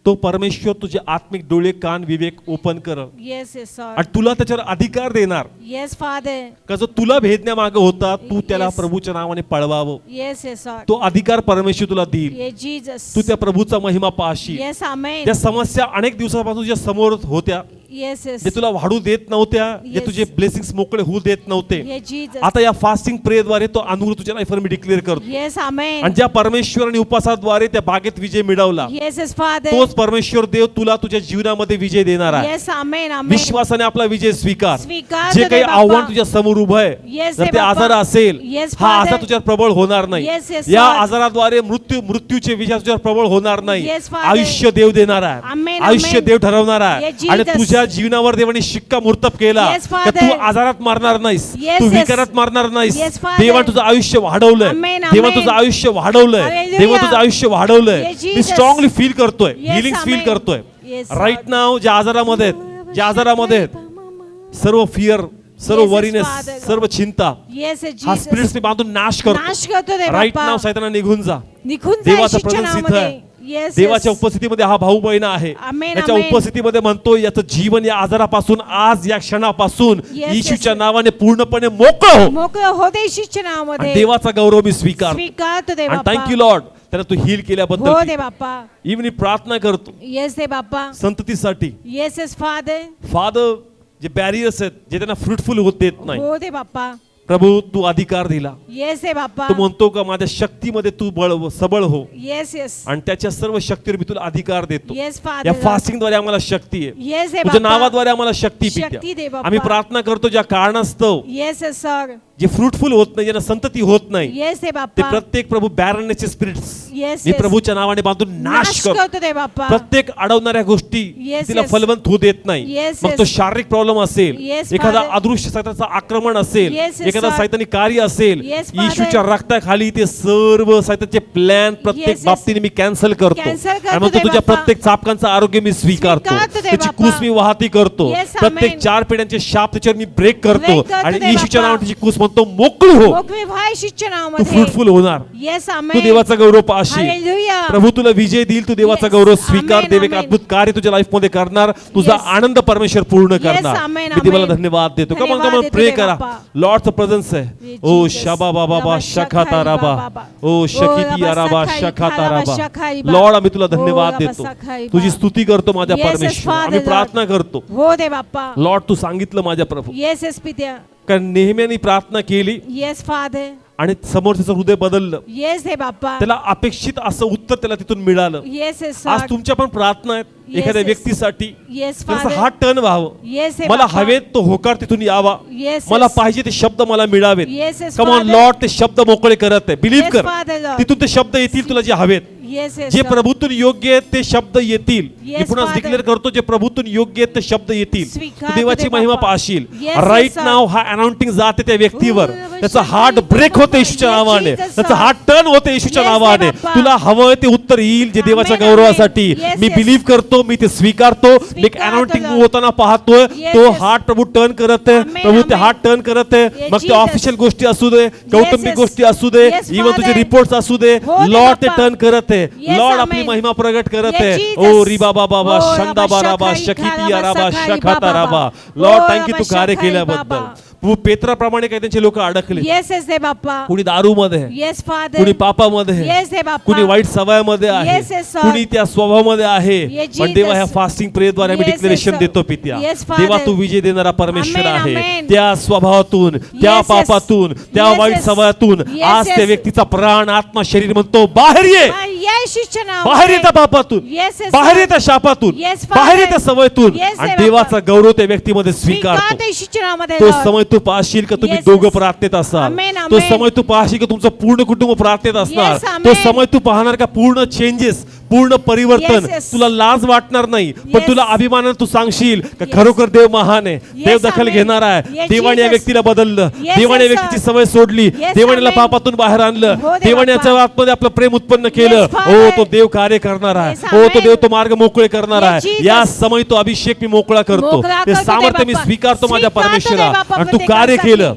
तो परमेश्वर तुझे आत्मिक डोळे, कान, विवेक ओपन कर येस येस सर. आणि तुला त्याच्यावर अधिकार देणार. Yes father. का जो तुला भेदण्यामागे होता तू त्याला Yes. प्रभूच्या नावाने पळवावं. Yes yes sir. तो अधिकार परमेश्वर तुला देईल. ये जीसस. तू त्या प्रभूचा महिमा पाहशील. येस आमेन. त्या समस्या अनेक दिवसापासून तुझ्या समोर होत्या, येस येस. जे तुला वाढू देत नव्हत्या, जे Yes. तुझे ब्लेसिंग्स मोकळे होऊ देत नव्हते, ये जीसस. आता या फास्टिंग प्रेद्वारे तो अनुग्रह तुझ्या लाईफवर मी डिक्लेअर करतो. येस आमेन. आणि ज्या परमेश्वर आणि उपासाद्वारे त्या बागेत विजय मिळवला, येस येस फादर. तोच परमेश्वर देव तुला तुझ्या जीवनामध्ये विजय देणार आहे. येस आमेन आमेन. विश्वासाने आपला विजय स्वीकार. स्वीकार जे दे काही बाप्पा. आव्हान तुझ्या समोर उभं आहे, Yes, जर दे ते बाप्पा. आजार असेल, Yes, हा Father. आजार तुझ्यावर प्रबळ होणार नाही. Yes, yes, या Lord. आजाराद्वारे मृत्यूचे विजय तुझ्यावर प्रबळ होणार नाही. Yes, Father. आयुष्य देव देणार आहे. Amen, आयुष्य amen. देव ठरवणार आहे. Yes, आणि Jesus. तुझ्या जीवनावर देवाने शिक्कामोर्तब केला Yes, की Father. तू आजारात मारणार नाहीस, Yes, तू yes. विकारात मारणार नाहीस. Yes, Father. देवाने तुझं आयुष्य वाढवलंय. Amen, देवाने amen. तुझं आयुष्य वाढवलंय. Hallelujah. देवाने तुझं आयुष्य वाढवलंय. Yes, मी Jesus. स्ट्रॉंगली फील करतोय, Yes, हिलिंग फील amen. करतोय. Yes, right Lord. नाव ज्या आजारामध्ये आहेत, ज्या आजारामध्ये आहेत, सर्व फिअर, सर्व Yes, yes, वरीनेस, Father. सर्व चिंता, येस हा जीसस. स्पिरिट्स मी बांधून नाश नाश करतो दे राईट बाप्पा. नाव सैताना निघून जा. निघून जा देवाचा येशूच्या presence इथं नावामध्ये. आहे. येस देवाच्या येस. उपस्थितीमध्ये हा भाऊ बहीण आहे. Amen, त्याच्या amen. उपस्थितीमध्ये म्हणतो याचं जीवन या आजारापासून आज या क्षणापासून Yes, येशूच्या yes. नावाने पूर्णपणे मोकळं हो. मोकळं होते येशूच्या आणि नावामध्ये. देवाचा गौरव मी स्वीकार स्वीकारतो दे आणि बाप्पा. थँक्यू लॉर्ड त्याला तू हील हो दे केल्याबद्दल. बाप्पा. मी प्रार्थना करतो येस दे बाप्पा. संततीसाठी. Yes yes father. फादर, जे बॅरियर्स आहेत जे त्यांना फ्रुटफुल होत देत नाही, हो दे बाप्पा. प्रभू तू अधिकार दिला. येस दे बाप्पा. तू म्हणतो का माझ्या शक्तीमध्ये तू सबळ हो येस येस. आणि त्याच्या सर्व शक्तीवर मी तुला अधिकार देतो. येस या फादर. फास्टिंगद्वारे आम्हाला शक्ती आहे. येस दे तुझ्या बाप्पा. नावाद्वारे आम्हाला शक्ती शक्ती दे पित्या. बाप्पा. आम्ही प्रार्थना करतो ज्या कारणास्तव येस येस सर. जे फ्रुटफुल होत नाही, ज्यांना संतती होत नाही, येस हे ते बाप्पा. प्रत्येक प्रभू बॅरनेसचे स्पिरिट्स येस मी प्रभूच्या नावाने बांधून नाश करतो. करतो ते बाप्पा. प्रत्येक अडवणाऱ्या गोष्टी Yes, तिला yes. फलवंत होऊ देत नाही. Yes, मग yes. तो शारीरिक प्रॉब्लेम असेल, Yes, एखादा Father. अदृश्य सैतानाचं आक्रमण असेल, Yes, yes, एखादा sir. सैतानी कार्य असेल, Yes, Father. येशूच्या रक्ताखाली ते सर्व सैतानचे प्लॅन प्रत्येक Yes, yes. बाबतीने मी कॅन्सल करतो. Cancel करतो आणि मग ते तुझ्या बाप्पा. प्रत्येक चापकांचं आरोग्य मी स्वीकारतो. स्वीकारतो ते त्याची बाप्पा. कूस मी वाहती करतो. Yes, प्रत्येक amen. 4 पिढ्यांचे शाप त्याच्यावर मी ब्रेक करतो Break करतो आणि ते येशूच्या बाप्पा. नावाने त्याची कूस म्हणतो मोकळी हो. मोकळी व्हा येशूच्या तू नावामध्ये. फ्रुटफुल होणार, येस तू आमेन. देवाचा गौरव पाहशील, हालेलुया. प्रभू तुला विजय देईल, तू देवाचा Yes. गौरव स्वीकार. Amen, देव एक amen. अद्भुत कार्य तुझ्या लाईफ मध्ये करणार, तुझा Yes. आनंद परमेश्वर पूर्ण करणार. amen, मी देवाला amen. धन्यवाद देतो. धन्यवाद कमन देतो प्रे देवा करा. बाप्पा. लॉर्डचं प्रेझेन्स आहे. Yes, ओ Jesus. शबा बाबा रबा शखाता शखाई राबा, बाबा. ओ शकिती रबा राबा सखाई शखाता खाला राबा. शखाई बा. लॉर्ड आम्ही तुला ओ धन्यवाद रबा देतो, सखाई बा. तुझी स्तुती करतो माझ्या Yes, yes, परमेश्वर. Father, आम्ही Lord. प्रार्थना करतो. हो दे बाप्पा. लॉर्ड तू सांगितलं माझ्या प्रभू, येस येस पित्या. कारण नेहमीने प्रार्थना केली येस फादर. आणि समोरचं हृदय बदललं, येस हे बाप्पा. त्याला अपेक्षित असं उत्तर त्याला तिथून मिळालं. येस येस आज तुमच्या पण प्रार्थना आहेत Yes, एखाद्या yes. व्यक्तीसाठी, येस त्याचा फादर. हा टर्न व्हावं. येस हे मला बाप्पा. हवेत तो होकार तिथून यावा, येस मला पाहिजे ते शब्द मला मिळावेत. Yes, yes, come on Father. Lord, ते शब्द मोकळे करत आहे. बिलीव्ह Yes, कर, Father, Lord. तिथून ते शब्द येतील तुला जे हवेत. येस येस जे प्रभूतून योग्य आहेत ते शब्द येतील. मी Yes, पुन्हा Father. डिक्लेअर करतो, जे प्रभूतून योग्य आहेत ते शब्द येतील. स्वीकार तू देवाची ते महिमा बाप्पा. पाहशील. Yes, yes, right sir. नाव हा अनाउंटिंग जाते त्या व्यक्तीवर, Oh, त्याचा Shabbat हार्ट ब्रेक बाप्पा. होते येशूच्या Yes, नावाने, Jesus, त्याचा sir. हार्ट टर्न होते येशूच्या Yes, नावाने. बाप्पा. तुला हवं ते उत्तर येईल जे देवाच्या Amen, गौरवासाठी. amen. Yes, मी yes. बिलीव्ह करतो, मी ते स्वीकारतो. मी एक स्वीकारतो, अनाउंटिंग Lord. मूव्ह होताना पाहतोय. Yes, तो yes. हार्ट प्रभू टर्न करत आहे. Amen, प्रभू ते amen. हार्ट टर्न करत आहे. Yes, मग ते Jesus. ऑफिशियल गोष्टी असू दे, कौटुंबिक yes. गोष्टी असू दे, Yes, इव्हन तुझे Father. रिपोर्ट्स असू दे, हो दे लॉर्ड ते बाप्पा. टर्न करत आहे. Yes, लॉर्ड आपली amen. महिमा प्रगट करत Yes, आहे. Jesus. ओ रिबा बाबा हो, शंदा रबा बाराबा शखाई शकिती खाला राबा शखाई शखाता बाबा. राबा. हो, लॉर्ड थँक्यू रबा तू कार्य शखाई केल्याबद्दल. बाबा. प्रभू पेत्राप्रमाणे काही त्यांचे लोक अडकले. येस येस हे बाप्पा. कुणी दारूमध्ये आहे, येस फादर. कुणी पापामध्ये आहे, येस हे बाप्पा. कुणी वाईट सवयामध्ये आहे, Yes, yes, sir. कुणी त्या स्वभावामध्ये आहे. Yes, पण देवा ह्या Jesus. फास्टिंग प्रेयरद्वारे आम्ही Yes, yes, डिक्लेरेशन sir. देतो पित्या. Yes, Father. देवा तू विजय देणारा परमेश्वर Amen, आहे. amen. त्या स्वभावातून, त्या Yes, yes. पापातून, त्या Yes, वाईट yes. सवयातून Yes, आज त्या yes. व्यक्तीचा प्राण, आत्मा, शरीर म्हणतो बाहेर ये, येशूच्या नावामध्ये. बाहेर येत्या पापातून, Yes, yes, बाहेर sir. येत्या शापातून, Yes, Father. बाहेर येत्या सवयतून. Yes, आणि बाप्पा. देवाचा गौरव त्या व्यक्तीमध्ये स्वीकारतो. स्वीकारतो येशूच्या नावामध्ये, तो Lord. समय तू पाहशील का तुम्ही Yes, दोघं yes. प्रार्थनेत असाल. Amen, तो amen. समय तू पाहशील का तुमचं पूर्ण कुटुंब प्रार्थनेत असणार. Yes, amen. तो समय तू पाहणार का पूर्ण चेंजेस, पूर्ण परिवर्तन. Yes, yes. तुला लाज वाटणार नाही, पण Yes. तुला अभिमानाने तू सांगशील का Yes. खरोखर देव महान आहे, देव दखल amen. घेणार आहे. Yes, देवाने या Jesus. व्यक्तीला बदललं, Yes, देवाने या yes, व्यक्तीची sir. सवय सोडली, Yes, देवाने याला amen. पापातून बाहेर आणलं, हो देव देवाने बाप्पा. याच्या आतमध्ये आपलं प्रेम उत्पन्न केलं. Yes, Father. हो तो देव कार्य करणार आहे. Yes, हो तो amen. देव तो मार्ग मोकळे करणार Yes, आहे. Jesus. या समय तो अभिषेक मी मोकळा करतो, मोकळा ते करतो सामर्थ्य मी देव बाप्पा. स्वीकारतो माझ्या स्वीकारतो परमेश्वरा. देव बाप्पा आणि तू कार्य प्रत्येकासाठी. केलं,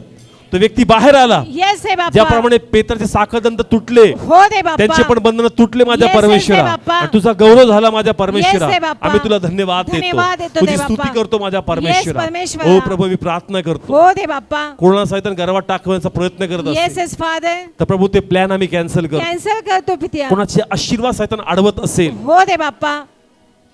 तो व्यक्ती बाहेर आला. येस हे बाप्पा. ज्याप्रमाणे पेत्राचे साखळदंड तुटले, हो दे बाप्पा. त्यांचे पण बंधन तुटले माझ्या Yes, yes, परमेश्वरा. हे बाप्पा. आणि तुझा गौरव झाला माझ्या परमेश्वरा. Yes, हे बाप्पा. आम्ही तुला धन्यवाद धन्यवाद देतो, देतो तुझी दे स्तुती बाप्पा. करतो माझ्या Yes, परमेश्वरा. परमेश्वरा. हो प्रभू मी प्रार्थना करतो, हो दे बाप्पा. कोरोना सैतान गर्वात टाकण्याचा प्रयत्न करत येस असेल येस फादर. तर प्रभू ते प्लॅन आम्ही कॅन्सल करतो. कॅन्सल करतो पित्या. कोणाचे आशीर्वाद सैतान अडवत असेल, हो दे बाप्पा.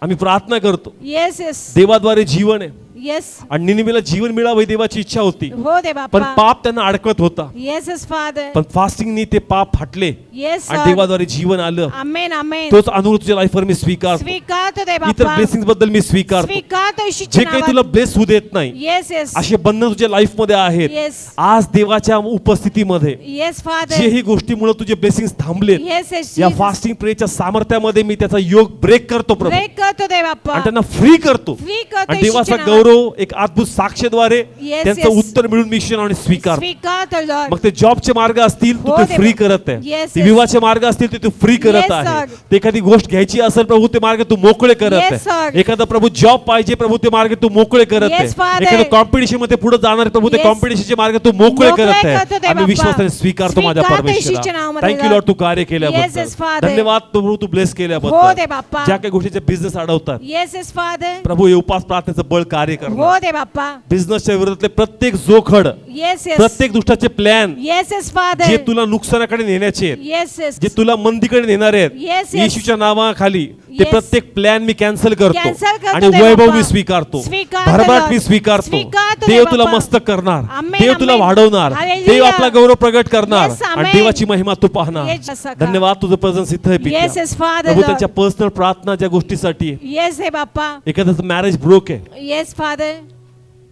आम्ही प्रार्थना करतो. Yes yes. देवाद्वारे जीवन आहे येस. आणि निनिवेला जीवन मिळावं ही देवाची इच्छा होती, हो दे पण बाप्पा. पाप त्यांना अडकवत होता. Yes yes father. पण फास्टिंगनी ते पाप फाटले येस आणि सर. देवाद्वारे जीवन आलं. आमेन आमेन. तोच अनुभव तुझ्या लाईफवर मी स्वीकारतो. स्वीकारतो दे इतर बाप्पा. ब्लेसिंग्स बद्दल मी स्वीकारतो. स्वीकारतो जे येशूच्या काही नावात. तुला ब्लेस होऊ देत नाही, येस येस. असे बंधन तुझ्या लाईफ मध्ये आहेत. येस. आज देवाच्या उपस्थितीमध्ये येस फादर. जेही गोष्टीमुळे तुझे ब्लेसिंग्स थांबलेत, येस येस. या फास्टिंग प्रेच्या सामर्थ्यामध्ये मी त्याचा योग ब्रेक करतो प्रभू, ब्रेक करतो दे बाप्पा. आणि त्यांना फ्री करतो. फ्री करतो आणि देवाचा येशूच्या नावात. गौरव एक अद्भुत साक्षद्वारे Yes, त्यांचं yes. उत्तर मिळून मिशन आणि स्वीकार. स्वीकारतो लॉर्ड. मग ते जॉबचे मार्ग असतील तू हो ते देवा. फ्री करत आहे, Yes, ते yes. विवाहाचे मार्ग असतील ते तू फ्री करत Yes, आहे. sir. ते एखादी गोष्ट घ्यायची असेल प्रभू ते मार्ग तू मोकळे करत Yes, आहे. sir. एखादा प्रभू जॉब पाहिजे प्रभू ते मार्ग तू मोकळे करत आहे. Yes, Father. एखाद्या कॉम्पिटिशन मध्ये पुढे जाणार प्रभू ते Yes. कॉम्पिटिशनचे मार्ग तू मोकळे मोकळे करत करतो आहे. ते आम्ही बाप्पा. विश्वासाने स्वीकारतो माझ्या स्वीकारतो येशूच्या परमेश्वरा. नावामध्ये थँक्यू लॉर्ड तू कार्य Yes, केल्याबद्दल. yes, Father. धन्यवाद प्रभू तू ब्लेस हो दे केल्याबद्दल. बाप्पा. ज्या काही गोष्टीचे बिझनेस अडवतात येस येस फादर. प्रभू हे उपास प्रार्थनेचं बळ कार्य करणार. हो दे बाप्पा. बिझनेसच्या विरोधातले प्रत्येक जोखड, येस येस. प्रत्येक दुष्टाचे प्लॅन येस येस फादर. जे तुला नुकसानाकडे नेण्याचे आहेत, येस येस. जे तुला मंदीकडे नेणार आहेत, Yes, yes. येशूच्या नावाखाली ते Yes. प्रत्येक प्लॅन मी कॅन्सल Cancel करतो करतो आणि देव वैभव बाप्पा. मी स्वीकारतो, स्वीकारतो भरभराट Lord. मी स्वीकारतो. स्वीकारतो देव देव तुला बाप्पा. मस्तक करणार, Amen, देव तुला amen. वाढवणार, Hallelujah. देव आपला गौरव प्रगट करणार Yes, आणि amen. देवाची महिमा तू पाहणार. Yes, सखा. धन्यवाद तुझं प्रेझेन्स इथं आहे पित्या. Yes, yes, Father, प्रभू Lord. त्यांच्या पर्सनल प्रार्थना ज्या गोष्टीसाठी आहे. येस हे बाप्पा. एखाद्याचं मॅरेज ब्रोक आहे, येस फादर.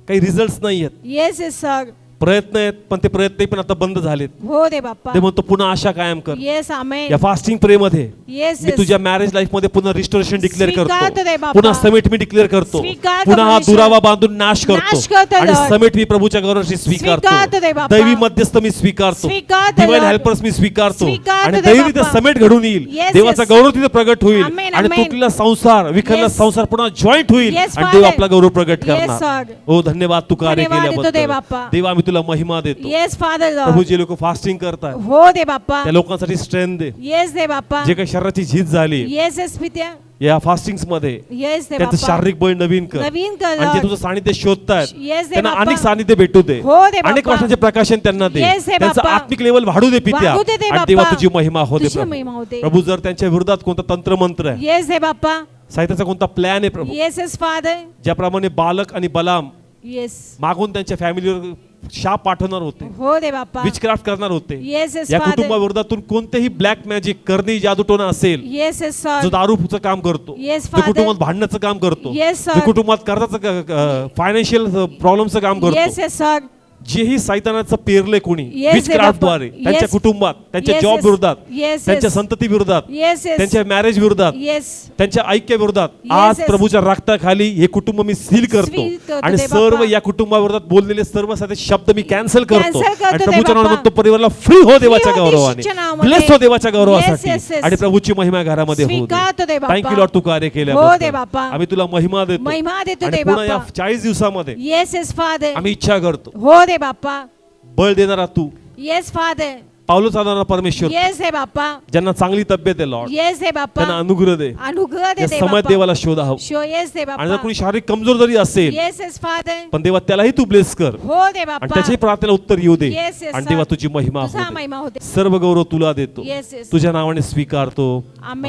काही रिझल्ट नाही आहेत, येस येस सर. प्रयत्न आहेत पण ते प्रयत्न पण आता बंद झालेत. हो दे बाप्पा. ते म्हणतो पुन्हा आशा कायम कर. येस आमेन. या फास्टिंग प्रे मध्ये येस मी तुझ्या मॅरेज लाईफ मध्ये पुन्हा रिस्टोरेशन डिक्लेअर स्वीकारतो रे करतो, बाप्पा. पुन्हा समिट मी डिक्लेअर करतो, स्वीकारतो पुन्हा हा परमेश्वर. दुरावा बांधून नाश नाश करतो करतो आणि Lord. समिट मी प्रभूच्या गौरवाशी स्वीकारतो रे स्वीकारतो. बाप्पा. दैवी मध्यस्थ मी स्वीकारतो, स्वीकारतो डिवाइन Lord. हेल्पर्स मी स्वीकारतो स्वीकारतो आणि रे दैवी तिथे बाप्पा. समेट घडून येईल. Yes, देवाचा yes. गौरव तिथे प्रगट होईल Amen, आणि amen. तुटलेला संसार विखरलेला Yes. संसार पुन्हा जॉईंट होईल Yes, आणि देव Father. आपला गौरव प्रगट Yes, करणार. Lord. हो धन्यवाद तू कार्य धन्यवाद देतो दे केल्याबद्दल. बाप्पा. देवा आम्ही तुला महिमा देतो. येस फादर प्रभू लॉर्ड. जे लोक फास्टिंग करतात हो दे बाप्पा. त्या लोकांसाठी स्ट्रेंथ दे. येस दे बाप्पा. जे काही शरीराची झीज झाली येस येस पित्या. या फास्टिंग्स मध्ये येस दे त्यांचं बाप्पा. शारीरिक बळ नवीन कर नवीन कर आणि जे Lord. तुझं सानिध्य शोधतायत Yes, दे त्यांना बाप्पा. अनेक सानिध्य भेटू दे. हो दे बाप्पा. अनेक वर्षांचे प्रकाशन त्यांना दे. Yes, दे त्यांचं बाप्पा. आत्मिक लेवल वाढू दे पित्या वाढू दे, दे आणि बाप्पा. देवा तुझी महिमा हो दे तुझी प्रभू. महिमा होते. प्रभू जर त्यांच्या विरोधात कोणता तंत्र मंत्र आहे, येस दे बाप्पा. साहित्याचा कोणता प्लॅन आहे प्रभू, येस येस फादर. ज्याप्रमाणे बालक आणि बलाम येस. मागून त्यांच्या फॅमिलीवर शाप पाठवणार होते, हो दे बाप्पा. विचक्राफ्ट करणार होते, येस येस या फादर. कुटुंबाविरोधातून कोणतेही ब्लॅक मॅजिक करणी जादूटोना असेल, येस येस जो सर. दारूचं काम करतो, Yes, जो Father. कुटुंबात भांडण्याचं काम करतो, Yes, sir. जो कुटुंबात कर्जाचं फायनान्शियल प्रॉब्लेमचं काम येस करतो, येस सर. जेही सैतानाचं पेरले कोणी Yes, विचक्राफ्टद्वारे बाप्पा. त्यांच्या Yes. कुटुंबात, त्यांच्या Yes, जॉब yes. विरोधात, Yes, त्यांच्या yes. संतती विरोधात, येस येस. त्यांच्या मॅरेज विरोधात, येस. त्यांच्या ऐक्य विरोधात Yes, आज yes. प्रभूच्या रक्ताखाली हे कुटुंब मी सील करतो Seal करतो आणि दे सर्व बाप्पा. या कुटुंबाविरोधात बोललेले सर्व साधे शब्द मी कॅन्सल करतो Cancel करतो आणि दे प्रभूच्या बाप्पा. नावाने तो परिवाराला फ्री हो देवाच्या Free हो गौरवाने, येशूच्या नावामध्ये. ब्लेस हो देवाच्या Yes, गौरवासाठी yes, yes. आणि प्रभूची महिमा घरामध्ये होऊ स्वीकारतो दे बाप्पा. थँक्यू लॉर्ड तू कार्य हो दे केल्याबद्दल. बाप्पा. आम्ही तुला महिमा देतो महिमा देतो आणि दे पुन्हा या बाप्पा. 40 दिवसामध्ये येस येस फादर. आम्ही इच्छा करतो हो दे बाप्पा. बळ देणारा तू, येस फादर. पावलं चालणारा परमेश्वर, येस दे बाप्पा. ज्यांना चांगली तब्येत आहे लॉर्ड येस दे बाप्पा. त्यांना अनुग्रह दे. अनुग्रह दे या दे समय बाप्पा. देवाला शोधा हो शो येस दे आणि जर बाप्पा. कोणी शारीरिक कमजोर जरी असेल येस येस फादर. पण देवा त्यालाही तू ब्लेस कर हो दे आणि बाप्पा. त्याच्याही प्रार्थनेला उत्तर येऊ दे Yes, yes, आणि sir. देवा तुझी महिमा तुझा होऊ दे. महिमा होते. सर्व गौरव तुला देतो, Yes, yes. तुझ्या नावाने स्वीकारतो. आमेन.